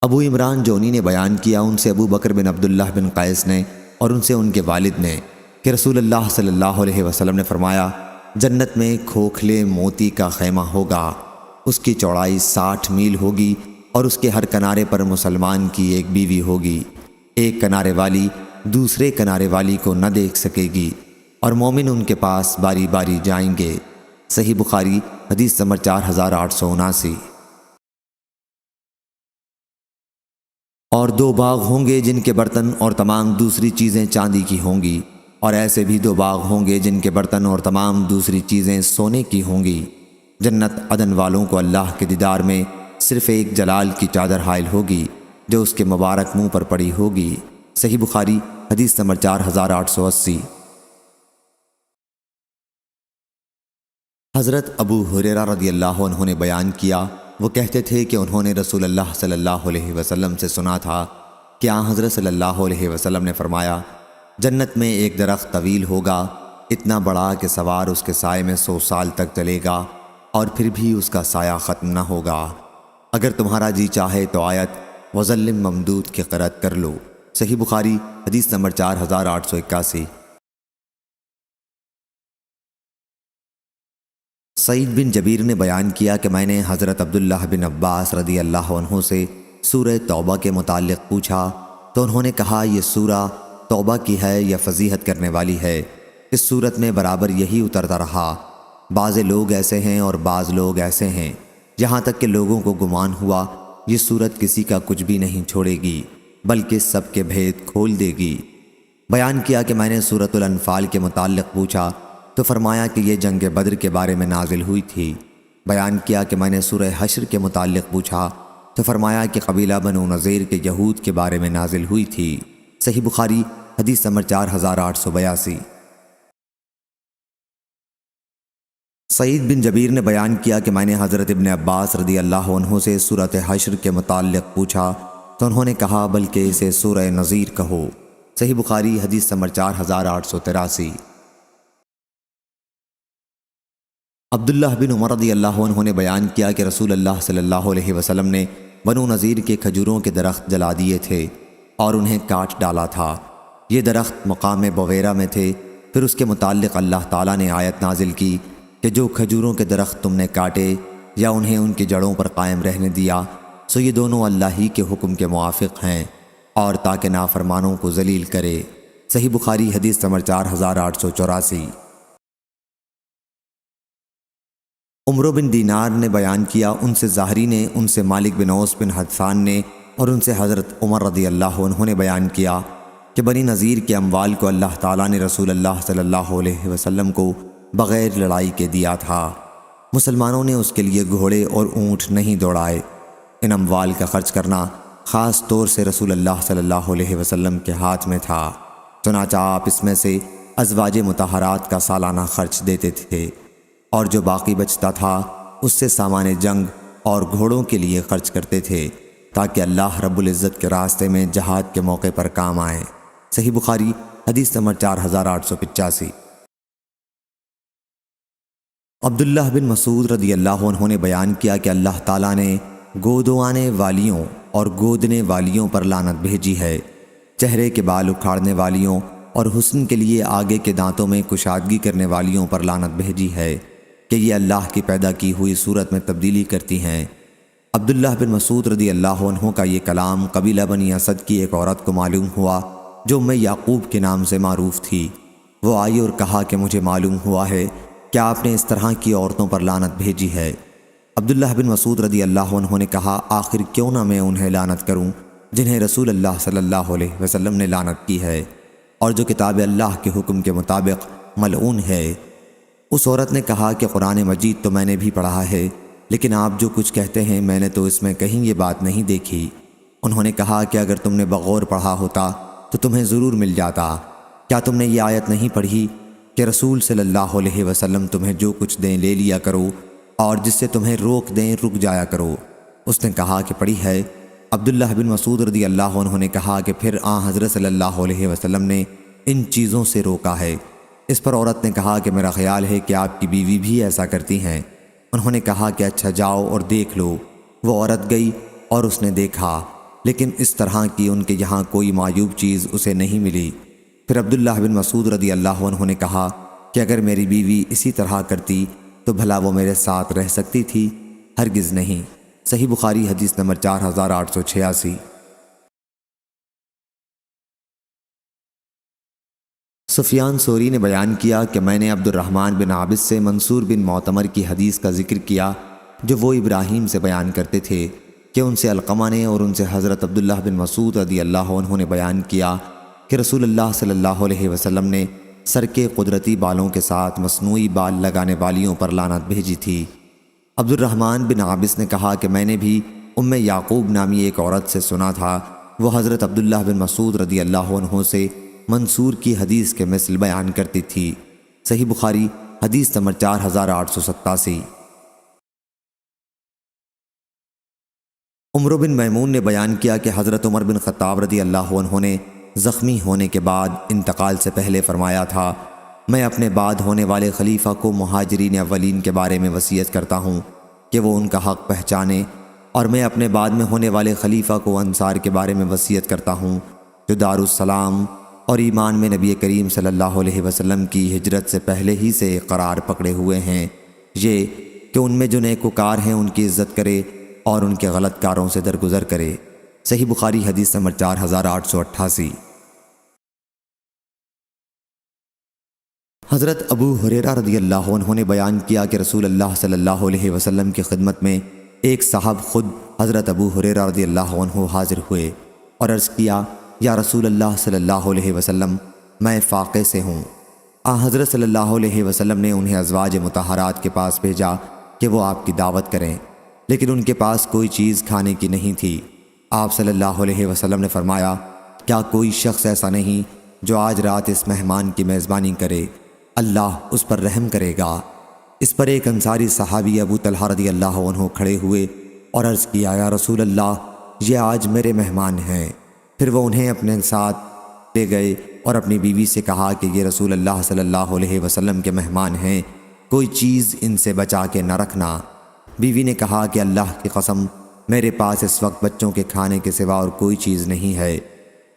ابو عمران جونی نے بیان کیا ان سے ابو بکر بن عبداللہ بن قیس نے اور ان سے ان کے والد نے کہ رسول اللہ صلی اللہ علیہ وسلم نے فرمایا، جنت میں کھوکھلے موتی کا خیمہ ہوگا، اس کی چوڑائی 60 میل ہوگی اور اس کے ہر کنارے پر مسلمان کی ایک بیوی ہوگی، ایک کنارے والی دوسرے کنارے والی کو نہ دیکھ سکے گی اور مومن ان کے پاس باری باری جائیں گے۔ صحیح بخاری حدیث نمبر 4879۔ اور 2 باغ ہوں گے جن کے برتن اور تمام دوسری چیزیں چاندی کی ہوں گی، اور ایسے بھی 2 باغ ہوں گے جن کے برتن اور تمام دوسری چیزیں سونے کی ہوں گی۔ جنت عدن والوں کو اللہ کے دیدار میں صرف ایک جلال کی چادر حائل ہوگی جو اس کے مبارک منہ پر پڑی ہوگی۔ صحیح بخاری حدیث نمبر 4880۔ حضرت ابو ہریرہ رضی اللہ عنہ نے بیان کیا، وہ کہتے تھے کہ انہوں نے رسول اللہ صلی اللہ علیہ وسلم سے سنا تھا کہ آن حضرت صلی اللہ علیہ وسلم نے فرمایا، جنت میں ایک درخت طویل ہوگا، اتنا بڑا کہ سوار اس کے سائے میں 100 سال تک چلے گا اور پھر بھی اس کا سایہ ختم نہ ہوگا۔ اگر تمہارا جی چاہے تو آیت وظلم ممدود کی قرأت کر لو۔ صحیح بخاری حدیث نمبر 4881۔ سعید بن جبیر نے بیان کیا کہ میں نے حضرت عبداللہ بن عباس رضی اللہ عنہ سے سورہ توبہ کے متعلق پوچھا تو انہوں نے کہا، یہ سورہ توبہ کی ہے یا فضیحت کرنے والی ہے؟ اس صورت میں برابر یہی اترتا رہا، بعض لوگ ایسے ہیں اور بعض لوگ ایسے ہیں، یہاں تک کہ لوگوں کو گمان ہوا یہ صورت کسی کا کچھ بھی نہیں چھوڑے گی بلکہ سب کے بھید کھول دے گی۔ بیان کیا کہ میں نے سورۃ الانفال کے متعلق پوچھا تو فرمایا کہ یہ جنگ بدر کے بارے میں نازل ہوئی تھی۔ بیان کیا کہ میں نے سورہ حشر کے متعلق پوچھا تو فرمایا کہ قبیلہ بنو نذیر کے یہود کے بارے میں نازل ہوئی تھی۔ صحیح بخاری حدیث نمبر 4882۔ سعید بن جبیر نے بیان کیا کہ میں نے حضرت ابن عباس رضی اللہ عنہ سے سورۃ حشر کے متعلق پوچھا تو انہوں نے کہا بلکہ اسے سورہ نذیر کہو۔ صحیح بخاری حدیث نمبر 4883۔ عبداللہ بن عمر رضی اللہ عنہ نے بیان کیا کہ رسول اللہ صلی اللہ علیہ وسلم نے بنو نذیر کے کھجوروں کے درخت جلا دیے تھے اور انہیں کاٹ ڈالا تھا۔ یہ درخت مقام بویرہ میں تھے۔ پھر اس کے متعلق اللہ تعالیٰ نے آیت نازل کی کہ جو کھجوروں کے درخت تم نے کاٹے یا انہیں ان کی جڑوں پر قائم رہنے دیا سو یہ دونوں اللہ ہی کے حکم کے موافق ہیں، اور تاکہ نافرمانوں کو ذلیل کرے۔ صحیح بخاری حدیث نمبر 4884۔ عمرو بن دینار نے بیان کیا ان سے زاہری نے، ان سے مالک بن اوس بن حدثان نے اور ان سے حضرت عمر رضی اللہ عنہ نے بیان کیا کہ بنی نذیر کے اموال کو اللہ تعالیٰ نے رسول اللہ صلی اللہ علیہ وسلم کو بغیر لڑائی کے دیا تھا۔ مسلمانوں نے اس کے لیے گھوڑے اور اونٹ نہیں دوڑائے۔ ان اموال کا خرچ کرنا خاص طور سے رسول اللہ صلی اللہ علیہ وسلم کے ہاتھ میں تھا، چنانچہ آپ اس میں سے ازواج مطہرات کا سالانہ خرچ دیتے تھے، اور جو باقی بچتا تھا اس سے سامان جنگ اور گھوڑوں کے لیے خرچ کرتے تھے تاکہ اللہ رب العزت کے راستے میں جہاد کے موقع پر کام آئے۔ صحیح بخاری حدیث نمبر 4885۔ عبداللہ بن مسعود رضی اللہ عنہ نے بیان کیا کہ اللہ تعالیٰ نے گودوانے والیوں اور گودنے والیوں پر لعنت بھیجی ہے، چہرے کے بال اکھاڑنے والیوں اور حسن کے لیے آگے کے دانتوں میں کشادگی کرنے والیوں پر لعنت بھیجی ہے کہ یہ اللہ کی پیدا کی ہوئی صورت میں تبدیلی کرتی ہیں۔ عبداللہ بن مسعود رضی اللہ عنہ کا یہ کلام قبیلہ بنی اسد کی ایک عورت کو معلوم ہوا جو ام یعقوب کے نام سے معروف تھی۔ وہ آئی اور کہا کہ مجھے معلوم ہوا ہے کہ آپ نے اس طرح کی عورتوں پر لعنت بھیجی ہے۔ عبداللہ بن مسعود رضی اللہ عنہ نے کہا، آخر کیوں نہ میں انہیں لعنت کروں جنہیں رسول اللہ صلی اللہ علیہ وسلم نے لعنت کی ہے اور جو کتاب اللہ کے حکم کے مطابق ملعون ہے۔ اس عورت نے کہا کہ قرآن مجید تو میں نے بھی پڑھا ہے، لیکن آپ جو کچھ کہتے ہیں میں نے تو اس میں کہیں یہ بات نہیں دیکھی۔ انہوں نے کہا کہ اگر تم نے بغور پڑھا ہوتا تو تمہیں ضرور مل جاتا۔ کیا تم نے یہ آیت نہیں پڑھی کہ رسول صلی اللہ علیہ وسلم تمہیں جو کچھ دیں لے لیا کرو اور جس سے تمہیں روک دیں رک جایا کرو؟ اس نے کہا کہ پڑھی ہے۔ عبداللہ بن مسعود رضی اللہ عنہ نے کہا کہ پھر حضرت صلی اللہ علیہ وسلم نے ان چیزوں سے روکا ہے۔ اس پر عورت نے کہا کہ میرا خیال ہے کہ آپ کی بیوی بھی ایسا کرتی ہیں۔ انہوں نے کہا کہ اچھا جاؤ اور دیکھ لو۔ وہ عورت گئی اور اس نے دیکھا لیکن اس طرح کی ان کے یہاں کوئی معیوب چیز اسے نہیں ملی۔ پھر عبداللہ بن مسعود رضی اللہ عنہ نے کہا کہ اگر میری بیوی اسی طرح کرتی تو بھلا وہ میرے ساتھ رہ سکتی تھی؟ ہرگز نہیں۔ صحیح بخاری حدیث نمبر 4886۔ سفیان ثوری نے بیان کیا کہ میں نے عبد الرحمن بن عابس سے منصور بن معتمر کی حدیث کا ذکر کیا جو وہ ابراہیم سے بیان کرتے تھے کہ ان سے علقمہ نے اور ان سے حضرت عبداللہ بن مسعود رضی اللہ عنہ نے بیان کیا کہ رسول اللہ صلی اللہ علیہ وسلم نے سر کے قدرتی بالوں کے ساتھ مصنوعی بال لگانے والیوں پر لعنت بھیجی تھی۔ عبد الرحمن بن عابس نے کہا کہ میں نے بھی ام یعقوب نامی ایک عورت سے سنا تھا، وہ حضرت عبداللہ بن مسعود رضی اللہ عنہ سے منصور کی حدیث کے مثل بیان کرتی تھی۔ صحیح بخاری حدیث نمبر 4887۔ عمر بن میمون نے بیان کیا کہ حضرت عمر بن خطاب رضی اللہ عنہ نے زخمی ہونے کے بعد انتقال سے پہلے فرمایا تھا، میں اپنے بعد ہونے والے خلیفہ کو مہاجرین اولین کے بارے میں وصیت کرتا ہوں کہ وہ ان کا حق پہچانے، اور میں اپنے بعد میں ہونے والے خلیفہ کو انصار کے بارے میں وصیت کرتا ہوں جو دارالسلام اور ایمان میں نبی کریم صلی اللہ علیہ وسلم کی ہجرت سے پہلے ہی سے قرار پکڑے ہوئے ہیں، یہ کہ ان میں جو نیکوکار ہیں ان کی عزت کرے اور ان کے غلط کاروں سے درگزر کرے۔ صحیح بخاری حدیث نمبر 4888۔ حضرت ابو ہریرہ رضی اللہ عنہ نے بیان کیا کہ رسول اللہ صلی اللہ علیہ وسلم کی خدمت میں ایک صاحب خود حضرت ابو ہریرہ رضی اللہ عنہ حاضر ہوئے اور عرض کیا، یا رسول اللہ صلی اللہ علیہ وسلم، میں فاقے سے ہوں۔ حضرت صلی اللہ علیہ وسلم نے انہیں ازواج مطہرات کے پاس بھیجا کہ وہ آپ کی دعوت کریں، لیکن ان کے پاس کوئی چیز کھانے کی نہیں تھی۔ آپ صلی اللہ علیہ وسلم نے فرمایا، کیا کوئی شخص ایسا نہیں جو آج رات اس مہمان کی میزبانی کرے؟ اللہ اس پر رحم کرے گا۔ اس پر ایک انصاری صحابی ابو طلحہ رضی اللہ عنہ کھڑے ہوئے اور عرض کیا، یا رسول اللہ، یہ آج میرے مہمان ہیں۔ پھر وہ انہیں اپنے ساتھ لے گئے اور اپنی بیوی سے کہا کہ یہ رسول اللہ صلی اللہ علیہ وسلم کے مہمان ہیں، کوئی چیز ان سے بچا کے نہ رکھنا۔ بیوی نے کہا کہ اللہ کی قسم، میرے پاس اس وقت بچوں کے کھانے کے سوا اور کوئی چیز نہیں ہے۔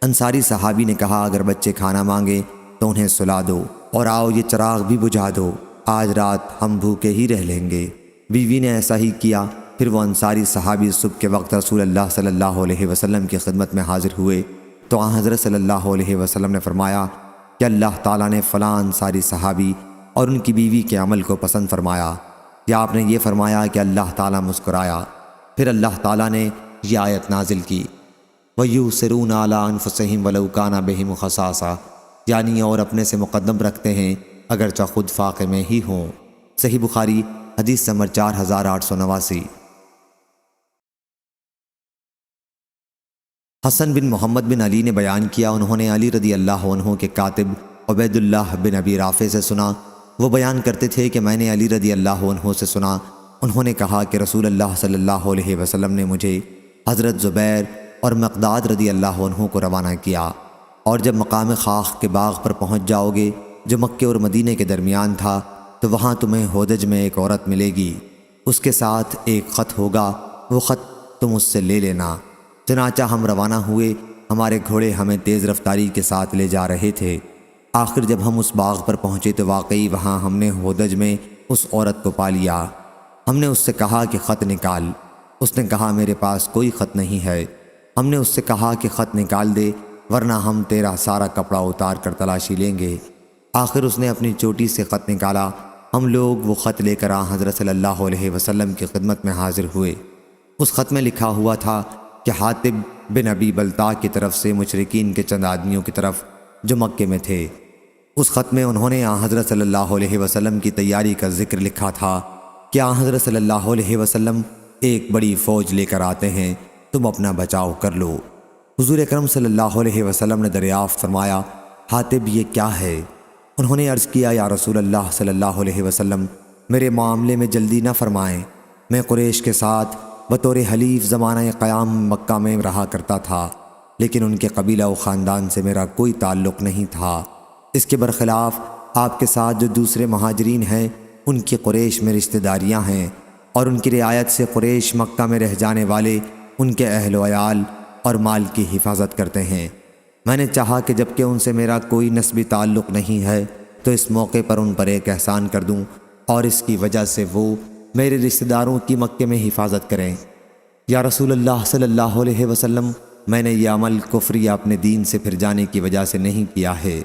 انصاری صحابی نے کہا، اگر بچے کھانا مانگے تو انہیں سلا دو اور آؤ یہ چراغ بھی بجھا دو، آج رات ہم بھوکے ہی رہ لیں گے۔ بیوی نے ایسا ہی کیا۔ پھر وہ انصاری صحابی صبح کے وقت رسول اللہ صلی اللہ علیہ وسلم کی خدمت میں حاضر ہوئے تو حضرت صلی اللہ علیہ وسلم نے فرمایا کہ اللہ تعالیٰ نے فلاں انصاری صحابی اور ان کی بیوی کے عمل کو پسند فرمایا، یا آپ نے یہ فرمایا کہ اللہ تعالیٰ مسکرایا۔ پھر اللہ تعالیٰ نے یہ آیت نازل کی، وَيُؤْثِرُونَ عَلَىٰ أَنفُسِهِمْ وَلَوْ كَانَ بِهِمْ خَصَاصَةٌ، یعنی اور اپنے سے مقدم رکھتے ہیں اگرچہ خود فاقے میں ہی ہوں۔ صحیح بخاری حدیث نمبر 4889۔ حسن بن محمد بن علی نے بیان کیا، انہوں نے علی رضی اللہ عنہ کے کاتب عبید اللہ بن ابی رافع سے سنا، وہ بیان کرتے تھے کہ میں نے علی رضی اللہ عنہ سے سنا، انہوں نے کہا کہ رسول اللہ صلی اللہ علیہ وسلم نے مجھے حضرت زبیر اور مقداد رضی اللہ عنہ کو روانہ کیا، اور جب مقام خاخ کے باغ پر پہنچ جاؤ گے جو مکے اور مدینے کے درمیان تھا تو وہاں تمہیں ہودج میں ایک عورت ملے گی، اس کے ساتھ ایک خط ہوگا، وہ خط تم اس سے لے لینا۔ چنانچہ ہم روانہ ہوئے، ہمارے گھوڑے ہمیں تیز رفتاری کے ساتھ لے جا رہے تھے۔ آخر جب ہم اس باغ پر پہنچے تو واقعی وہاں ہم نے ہودج میں اس عورت کو پا لیا۔ ہم نے اس سے کہا کہ خط نکال، اس نے کہا میرے پاس کوئی خط نہیں ہے۔ ہم نے اس سے کہا کہ خط نکال دے ورنہ ہم تیرا سارا کپڑا اتار کر تلاشی لیں گے۔ آخر اس نے اپنی چوٹی سے خط نکالا، ہم لوگ وہ خط لے کر حضرت صلی اللہ علیہ وسلم کی خدمت میں حاضر ہوئے۔ اس خط میں لکھا ہوا تھا کہ حاتب بن ابی بلتع کی طرف سے مشرکین کے چند آدمیوں کی طرف جو مکے میں تھے۔ اس خط میں انہوں نے حضرت صلی اللہ علیہ وسلم کی تیاری کا ذکر لکھا تھا کہ حضرت صلی اللہ علیہ وسلم ایک بڑی فوج لے کر آتے ہیں، تم اپنا بچاؤ کر لو۔ حضور اکرم صلی اللہ علیہ وسلم نے دریافت فرمایا، حاتب یہ کیا ہے؟ انہوں نے عرض کیا، یا رسول اللہ صلی اللہ علیہ وسلم، میرے معاملے میں جلدی نہ فرمائیں، میں قریش کے ساتھ بطور حلیف زمانہ قیام مکہ میں رہا کرتا تھا، لیکن ان کے قبیلہ و خاندان سے میرا کوئی تعلق نہیں تھا۔ اس کے برخلاف آپ کے ساتھ جو دوسرے مہاجرین ہیں ان کی قریش میں رشتہ داریاں ہیں، اور ان کی رعایت سے قریش مکہ میں رہ جانے والے ان کے اہل و عیال اور مال کی حفاظت کرتے ہیں۔ میں نے چاہا کہ جب کہ ان سے میرا کوئی نسبی تعلق نہیں ہے تو اس موقع پر ان پر ایک احسان کر دوں اور اس کی وجہ سے وہ میرے رشتہ داروں کی مکے میں حفاظت کریں۔ یا رسول اللہ صلی اللہ علیہ وسلم، میں نے یہ عمل کفر یا اپنے دین سے پھر جانے کی وجہ سے نہیں کیا ہے۔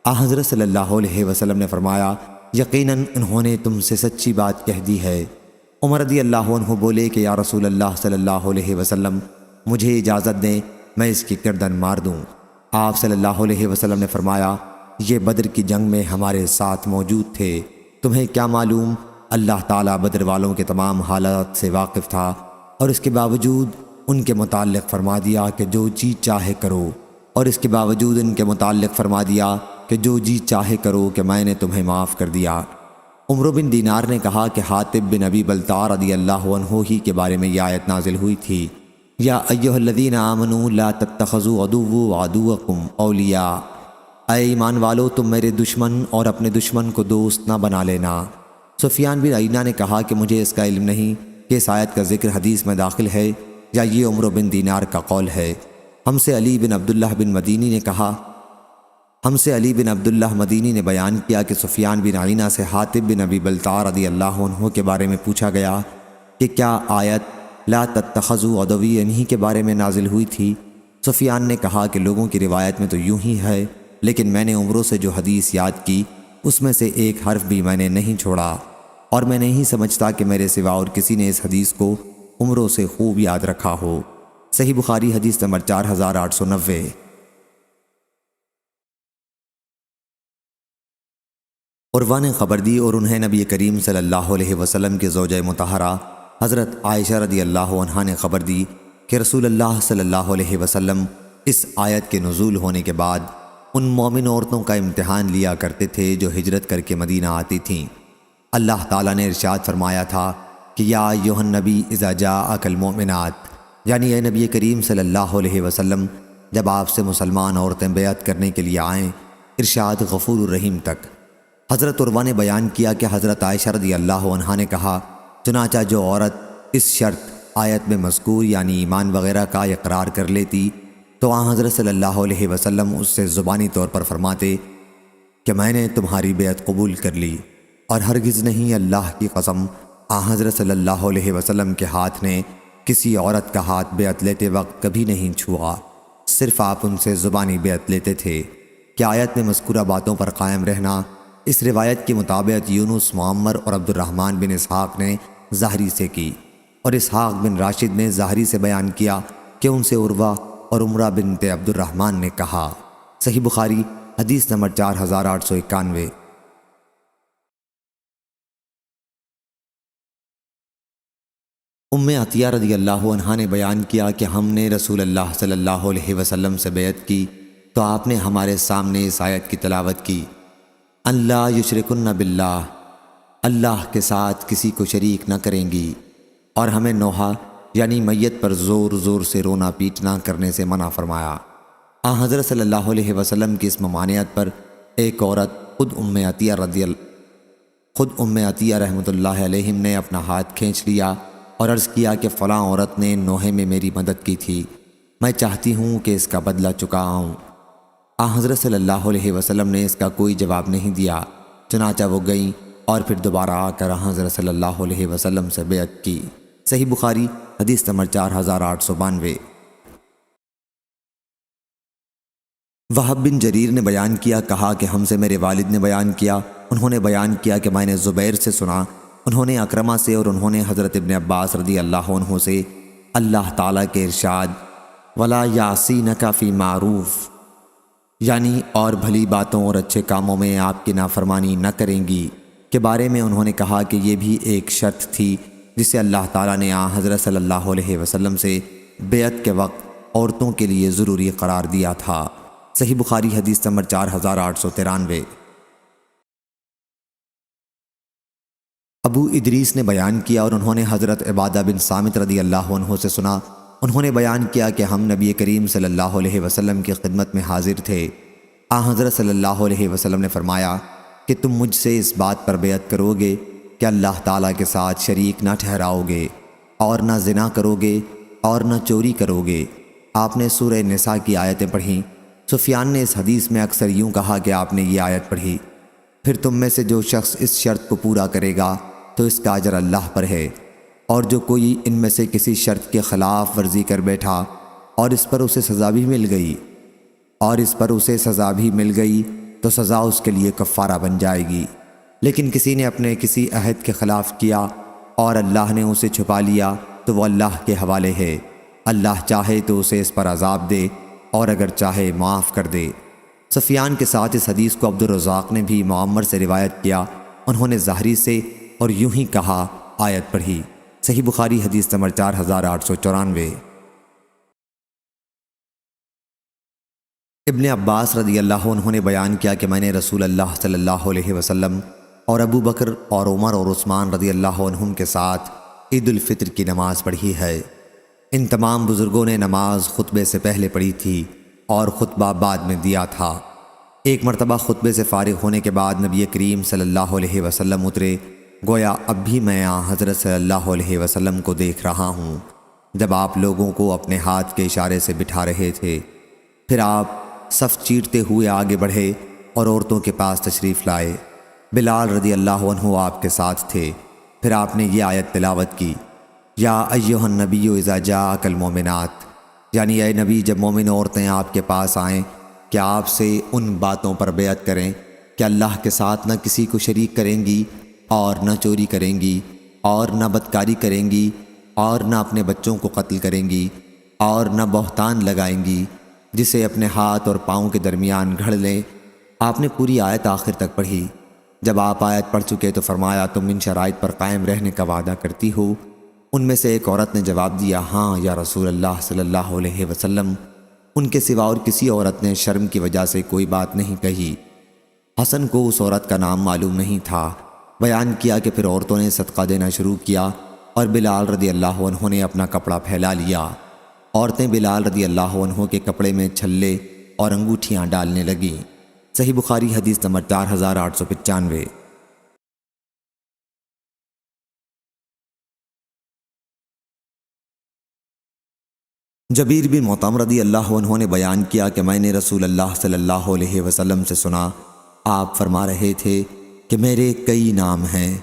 حضرت صلی اللہ علیہ وسلم نے فرمایا، یقیناً انہوں نے تم سے سچی بات کہہ دی ہے۔ عمر رضی اللہ عنہ بولے کہ یا رسول اللہ صلی اللہ علیہ وسلم، مجھے اجازت دیں میں اس کی گردن مار دوں۔ آپ صلی اللہ علیہ وسلم نے فرمایا، یہ بدر کی جنگ میں ہمارے ساتھ موجود تھے، تمہیں کیا معلوم؟ اللہ تعالیٰ بدر والوں کے تمام حالات سے واقف تھا اور اس کے باوجود ان کے متعلق فرما دیا کہ جو جی چاہے کرو، اور اس کے باوجود ان کے متعلق فرما دیا کہ جو جی چاہے کرو کہ میں نے تمہیں معاف کر دیا۔ عمرو بن دینار نے کہا کہ حاطب بن ابی بلتع رضی اللہ عنہ ہی کے بارے میں یہ آیت نازل ہوئی تھی، یا ایھا الذین آمنوا لا تتخذوا عدوی وعدوکم اولیاء، اے ایمان والو تم میرے دشمن اور اپنے دشمن کو دوست نہ بنا لینا۔ سفیان بن عیینہ نے کہا کہ مجھے اس کا علم نہیں کہ اس آیت کا ذکر حدیث میں داخل ہے یا یہ عمرو بن دینار کا قول ہے۔ ہم سے علی بن عبداللہ مدینی نے بیان کیا کہ سفیان بن عیینہ سے حاطب بن ابی بلتع رضی اللہ عنہ کے بارے میں پوچھا گیا کہ کیا آیت لا تتخذوا عدوی انہی کے بارے میں نازل ہوئی تھی؟ سفیان نے کہا کہ لوگوں کی روایت میں تو یوں ہی ہے، لیکن میں نے عمرو سے جو حدیث یاد کی اس میں سے ایک حرف بھی میں نے نہیں چھوڑا، اور میں نہیں سمجھتا کہ میرے سوا اور کسی نے اس حدیث کو عمرو سے خوب یاد رکھا ہو۔ صحیح بخاری حدیث نمبر 4890۔ عروہ نے خبر دی اور انہیں نبی کریم صلی اللہ علیہ وسلم کے زوجہ مطہرہ حضرت عائشہ رضی اللہ عنہا نے خبر دی کہ رسول اللہ صلی اللہ علیہ وسلم اس آیت کے نزول ہونے کے بعد ان مومن عورتوں کا امتحان لیا کرتے تھے جو ہجرت کر کے مدینہ آتی تھیں۔ اللہ تعالیٰ نے ارشاد فرمایا تھا کہ یا ایھا النبی اذا جاءک المؤمنات، یعنی اے نبی کریم صلی اللہ علیہ وسلم جب آپ سے مسلمان عورتیں بیعت کرنے کے لیے آئیں، ارشاد غفور الرحیم تک۔ حضرت عروہ نے بیان کیا کہ حضرت عائشہ رضی اللہ عنہا نے کہا، چنانچہ جو عورت اس شرط آیت میں مذکور یعنی ایمان وغیرہ کا اقرار کر لیتی تو حضرت صلی اللہ علیہ وسلم اس سے زبانی طور پر فرماتے کہ میں نے تمہاری بیعت قبول کر لی، اور ہرگز نہیں، اللہ کی قسم، حضرت صلی اللہ علیہ وسلم کے ہاتھ نے کسی عورت کا ہاتھ بیعت لیتے وقت کبھی نہیں چھوا، صرف آپ ان سے زبانی بیعت لیتے تھے۔ کہ آیت میں مذکورہ باتوں پر قائم رہنا، اس روایت کی مطابق یونس، معمر اور عبد الرحمن بن اسحاق نے ظاہری سے کی، اور اسحاق بن راشد نے ظاہری سے بیان کیا کہ ان سے عروہ اور عمرہ بنت عبد الرحمن نے کہا۔ صحیح بخاری حدیث نمبر 4891۔ عطیہ رضی اللہ عنہا نے بیان کیا کہ ہم نے رسول اللہ صلی اللہ علیہ وسلم سے بیعت کی تو آپ نے ہمارے سامنے اس آیت کی تلاوت کی، اللہ یشرکن باللہ، اللہ کے ساتھ کسی کو شریک نہ کریں گی، اور ہمیں نوحہ یعنی میت پر زور زور سے رونا پیٹنا کرنے سے منع فرمایا۔ حضرت صلی اللہ علیہ وسلم کی اس ممانعت پر ایک عورت خود ام عطیہ رحمۃ اللہ علیہم نے اپنا ہاتھ کھینچ لیا اور عرض کیا کہ فلاں عورت نے نوحے میں میری مدد کی تھی، میں چاہتی ہوں کہ اس کا بدلہ چکاؤں۔ حضرت صلی اللہ علیہ وسلم نے اس کا کوئی جواب نہیں دیا، چنانچہ وہ گئیں اور پھر دوبارہ آ کر حضرت صلی اللہ علیہ وسلم سے بیعت کی۔ صحیح بخاری حدیث نمبر 4892۔ وہب بن جریر نے بیان کیا، کہا کہ ہم سے میرے والد نے بیان کیا، انہوں نے بیان کیا کہ میں نے زبیر سے سنا، انہوں نے اکرمہ سے، اور انہوں نے حضرت ابن عباس رضی اللہ عنہ سے اللہ تعالیٰ کے ارشاد وَلَا يَعْصِينَكَ فِي مَعْرُوفٍ، یعنی اور بھلی باتوں اور اچھے کاموں میں آپ کی نافرمانی نہ کریں گی کے بارے میں انہوں نے کہا کہ یہ بھی ایک شرط تھی جسے اللہ تعالیٰ نے حضرت صلی اللہ علیہ وسلم سے بیعت کے وقت عورتوں کے لیے ضروری قرار دیا تھا۔ صحیح بخاری حدیث نمبر 4893۔ ابو ادریس نے بیان کیا اور انہوں نے حضرت عبادہ بن صامت رضی اللہ عنہ سے سنا، انہوں نے بیان کیا کہ ہم نبی کریم صلی اللہ علیہ وسلم کی خدمت میں حاضر تھے۔ حضرت صلی اللہ علیہ وسلم نے فرمایا کہ تم مجھ سے اس بات پر بیعت کرو گے کہ اللہ تعالیٰ کے ساتھ شریک نہ ٹھہراؤ گے، اور نہ زنا کرو گے، اور نہ چوری کرو گے، آپ نے سورہ نساء کی آیتیں پڑھیں۔ سفیان نے اس حدیث میں اکثر یوں کہا کہ آپ نے یہ آیت پڑھی، پھر تم میں سے جو شخص اس شرط کو پورا کرے گا تو اس کا اجر اللہ پر ہے، اور جو کوئی ان میں سے کسی شرط کے خلاف ورزی کر بیٹھا اور اس پر اسے سزا بھی مل گئی تو سزا اس کے لیے کفارہ بن جائے گی۔ لیکن کسی نے اپنے کسی عہد کے خلاف کیا اور اللہ نے اسے چھپا لیا تو وہ اللہ کے حوالے ہے، اللہ چاہے تو اسے اس پر عذاب دے اور اگر چاہے معاف کر دے۔ سفیان کے ساتھ اس حدیث کو عبدالرزاق نے بھی معمر سے روایت کیا، انہوں نے ظاہری سے اور یوں ہی کہا، آیت پڑھی۔ صحیح بخاری حدیث نمبر 4894۔ ابن عباس رضی اللہ عنہ نے بیان کیا کہ میں نے رسول اللہ صلی اللہ علیہ وسلم اور ابو بکر اور عمر اور عثمان رضی اللہ عنہم کے ساتھ عید الفطر کی نماز پڑھی ہے۔ ان تمام بزرگوں نے نماز خطبے سے پہلے پڑھی تھی اور خطبہ بعد میں دیا تھا۔ ایک مرتبہ خطبے سے فارغ ہونے کے بعد نبی کریم صلی اللہ علیہ وسلم اترے، گویا اب بھی میں حضرت صلی اللہ علیہ وسلم کو دیکھ رہا ہوں جب آپ لوگوں کو اپنے ہاتھ کے اشارے سے بٹھا رہے تھے۔ پھر آپ صف چیرتے ہوئے آگے بڑھے اور عورتوں کے پاس تشریف لائے۔ بلال رضی اللہ عنہ آپ کے ساتھ تھے۔ پھر آپ نے یہ آیت تلاوت کی، یا ایھا النبی اذا جاءک المؤمنات، یعنی اے نبی جب مومن عورتیں آپ کے پاس آئیں کیا آپ سے ان باتوں پر بیعت کریں کہ اللہ کے ساتھ نہ کسی کو شریک کریں گی اور نہ چوری کریں گی اور نہ بدکاری کریں گی اور نہ اپنے بچوں کو قتل کریں گی اور نہ بہتان لگائیں گی جسے اپنے ہاتھ اور پاؤں کے درمیان گھڑ لیں۔ آپ نے پوری آیت آخر تک پڑھی۔ جب آپ آیت پڑھ چکے تو فرمایا، تم ان شرائط پر قائم رہنے کا وعدہ کرتی ہو؟ ان میں سے ایک عورت نے جواب دیا، ہاں یا رسول اللہ صلی اللہ علیہ وسلم۔ ان کے سوا اور کسی عورت نے شرم کی وجہ سے کوئی بات نہیں کہی۔ حسن کو اس عورت کا نام معلوم نہیں تھا۔ بیان کیا کہ پھر عورتوں نے صدقہ دینا شروع کیا اور بلال رضی اللہ عنہ نے اپنا کپڑا پھیلا لیا۔ عورتیں بلال رضی اللہ عنہ کے کپڑے میں چھلے اور انگوٹھیاں ڈالنے لگیں۔ صحیح بخاری حدیث نمبر 4895۔ جبیر بن مطعم رضی اللہ عنہ نے بیان کیا کہ میں نے رسول اللہ صلی اللہ علیہ وسلم سے سنا، آپ فرما رہے تھے کہ میرے کئی نام ہیں،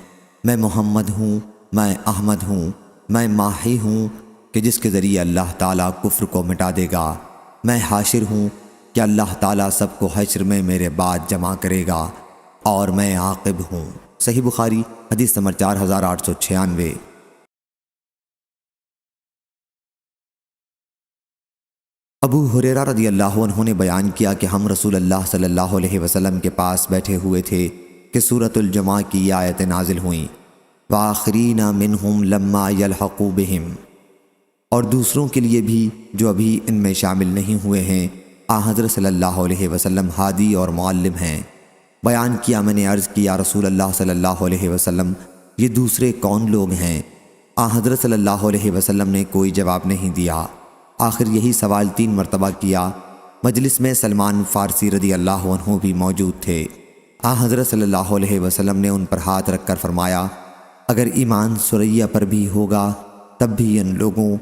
میں محمد ہوں، میں احمد ہوں، میں ماہی ہوں کہ جس کے ذریعے اللہ تعالیٰ کفر کو مٹا دے گا، میں حاشر ہوں کہ اللہ تعالیٰ سب کو حشر میں میرے بعد جمع کرے گا، اور میں عاقب ہوں۔ صحیح بخاری حدیث نمبر 4896۔ ابو ہریرہ رضی اللہ عنہ نے بیان کیا کہ ہم رسول اللہ صلی اللہ علیہ وسلم کے پاس بیٹھے ہوئے تھے کہ سورۃ الجمعہ کی یہ آیتیں نازل ہوئیں، وَآخَرِینَ مِنْهُمْ لَمَّا يَلْحَقُوا بِهِمْ، اور دوسروں کے لیے بھی جو ابھی ان میں شامل نہیں ہوئے ہیں، حضرت صلی اللہ علیہ وسلم ہادی اور معلم ہیں۔ بیان کیا، میں نے عرض کیا رسول اللہ صلی اللہ علیہ وسلم یہ دوسرے کون لوگ ہیں؟ حضرت صلی اللہ علیہ وسلم نے کوئی جواب نہیں دیا۔ آخر یہی سوال 3 مرتبہ کیا۔ مجلس میں سلمان فارسی رضی اللہ عنہ بھی موجود تھے۔ حضرت صلی اللہ علیہ وسلم نے ان پر ہاتھ رکھ کر فرمایا، اگر ایمان سریہ پر بھی ہوگا تب بھی ان لوگوں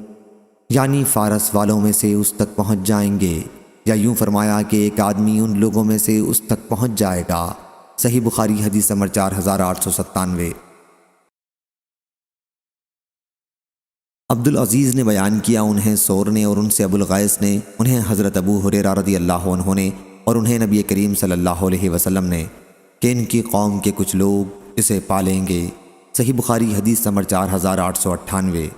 یعنی فارس والوں میں سے اس تک پہنچ جائیں گے، یا یوں فرمایا کہ ایک آدمی ان لوگوں میں سے اس تک پہنچ جائے گا۔ صحیح بخاری حدیث نمبر 4897۔ عبدالعزیز نے بیان کیا، انہیں سور نے اور ان سے ابو الغیث نے، انہیں حضرت ابو ہریرہ رضی اللہ عنہ نے، اور انہیں نبی کریم صلی اللہ علیہ وسلم نے، کہ ان کی قوم کے کچھ لوگ اسے پالیں گے۔ صحیح بخاری حدیث نمبر 4898۔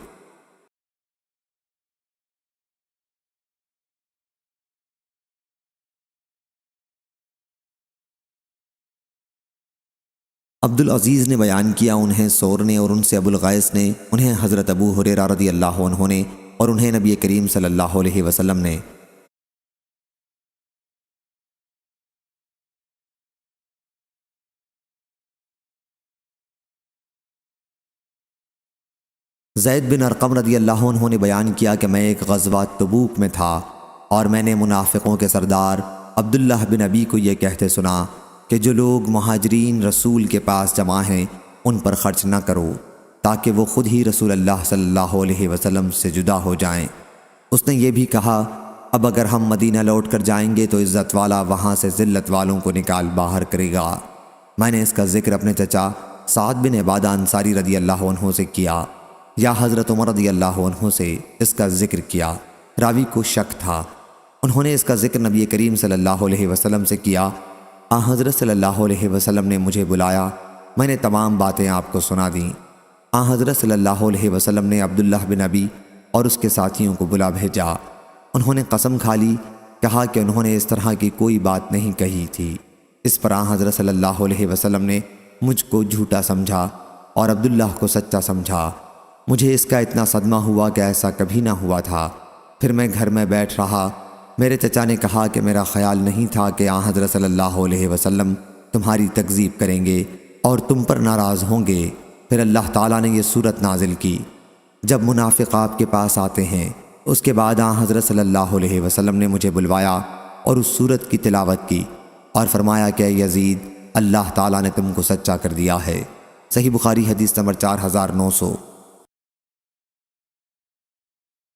عبدالعزیز نے بیان کیا، انہیں سور نے اور ان سے ابو الغیث نے، انہیں حضرت ابو ہریرہ رضی اللہ عنہ نے، اور انہیں نبی کریم صلی اللہ علیہ وسلم نے، زید بن ارقم رضی اللہ عنہ نے بیان کیا کہ میں ایک غزوہ تبوک میں تھا اور میں نے منافقوں کے سردار عبداللہ بن ابی کو یہ کہتے سنا کہ جو لوگ مہاجرین رسول کے پاس جمع ہیں ان پر خرچ نہ کرو تاکہ وہ خود ہی رسول اللہ صلی اللہ علیہ وسلم سے جدا ہو جائیں۔ اس نے یہ بھی کہا اب اگر ہم مدینہ لوٹ کر جائیں گے تو عزت والا وہاں سے ذلت والوں کو نکال باہر کرے گا۔ میں نے اس کا ذکر اپنے چچا سعد بن عبادہ انصاری رضی اللہ عنہ سے کیا یا حضرت عمر رضی اللہ عنہ سے اس کا ذکر کیا، راوی کو شک تھا۔ انہوں نے اس کا ذکر نبی کریم صلی اللہ علیہ وسلم سے کیا۔ حضرت صلی اللہ علیہ وسلم نے مجھے بلایا، میں نے تمام باتیں آپ کو سنا دیں۔ حضرت صلی اللہ علیہ وسلم نے عبداللہ بن ابی اور اس کے ساتھیوں کو بلا بھیجا۔ انہوں نے قسم کھا لی، کہا کہ انہوں نے اس طرح کی کوئی بات نہیں کہی تھی۔ اس پر حضرت صلی اللہ علیہ وسلم نے مجھ کو جھوٹا سمجھا اور عبداللہ کو سچا سمجھا۔ مجھے اس کا اتنا صدمہ ہوا کہ ایسا کبھی نہ ہوا تھا۔ پھر میں گھر میں بیٹھ رہا، میرے چچا نے کہا کہ میرا خیال نہیں تھا کہ حضرت صلی اللہ علیہ وسلم تمہاری تکذیب کریں گے اور تم پر ناراض ہوں گے۔ پھر اللہ تعالیٰ نے یہ صورت نازل کی، جب منافق آپ کے پاس آتے ہیں۔ اس کے بعد حضرت صلی اللہ علیہ وسلم نے مجھے بلوایا اور اس صورت کی تلاوت کی اور فرمایا کہ اے یزید، اللہ تعالیٰ نے تم کو سچا کر دیا ہے۔ صحیح بخاری حدیث نمبر 4900۔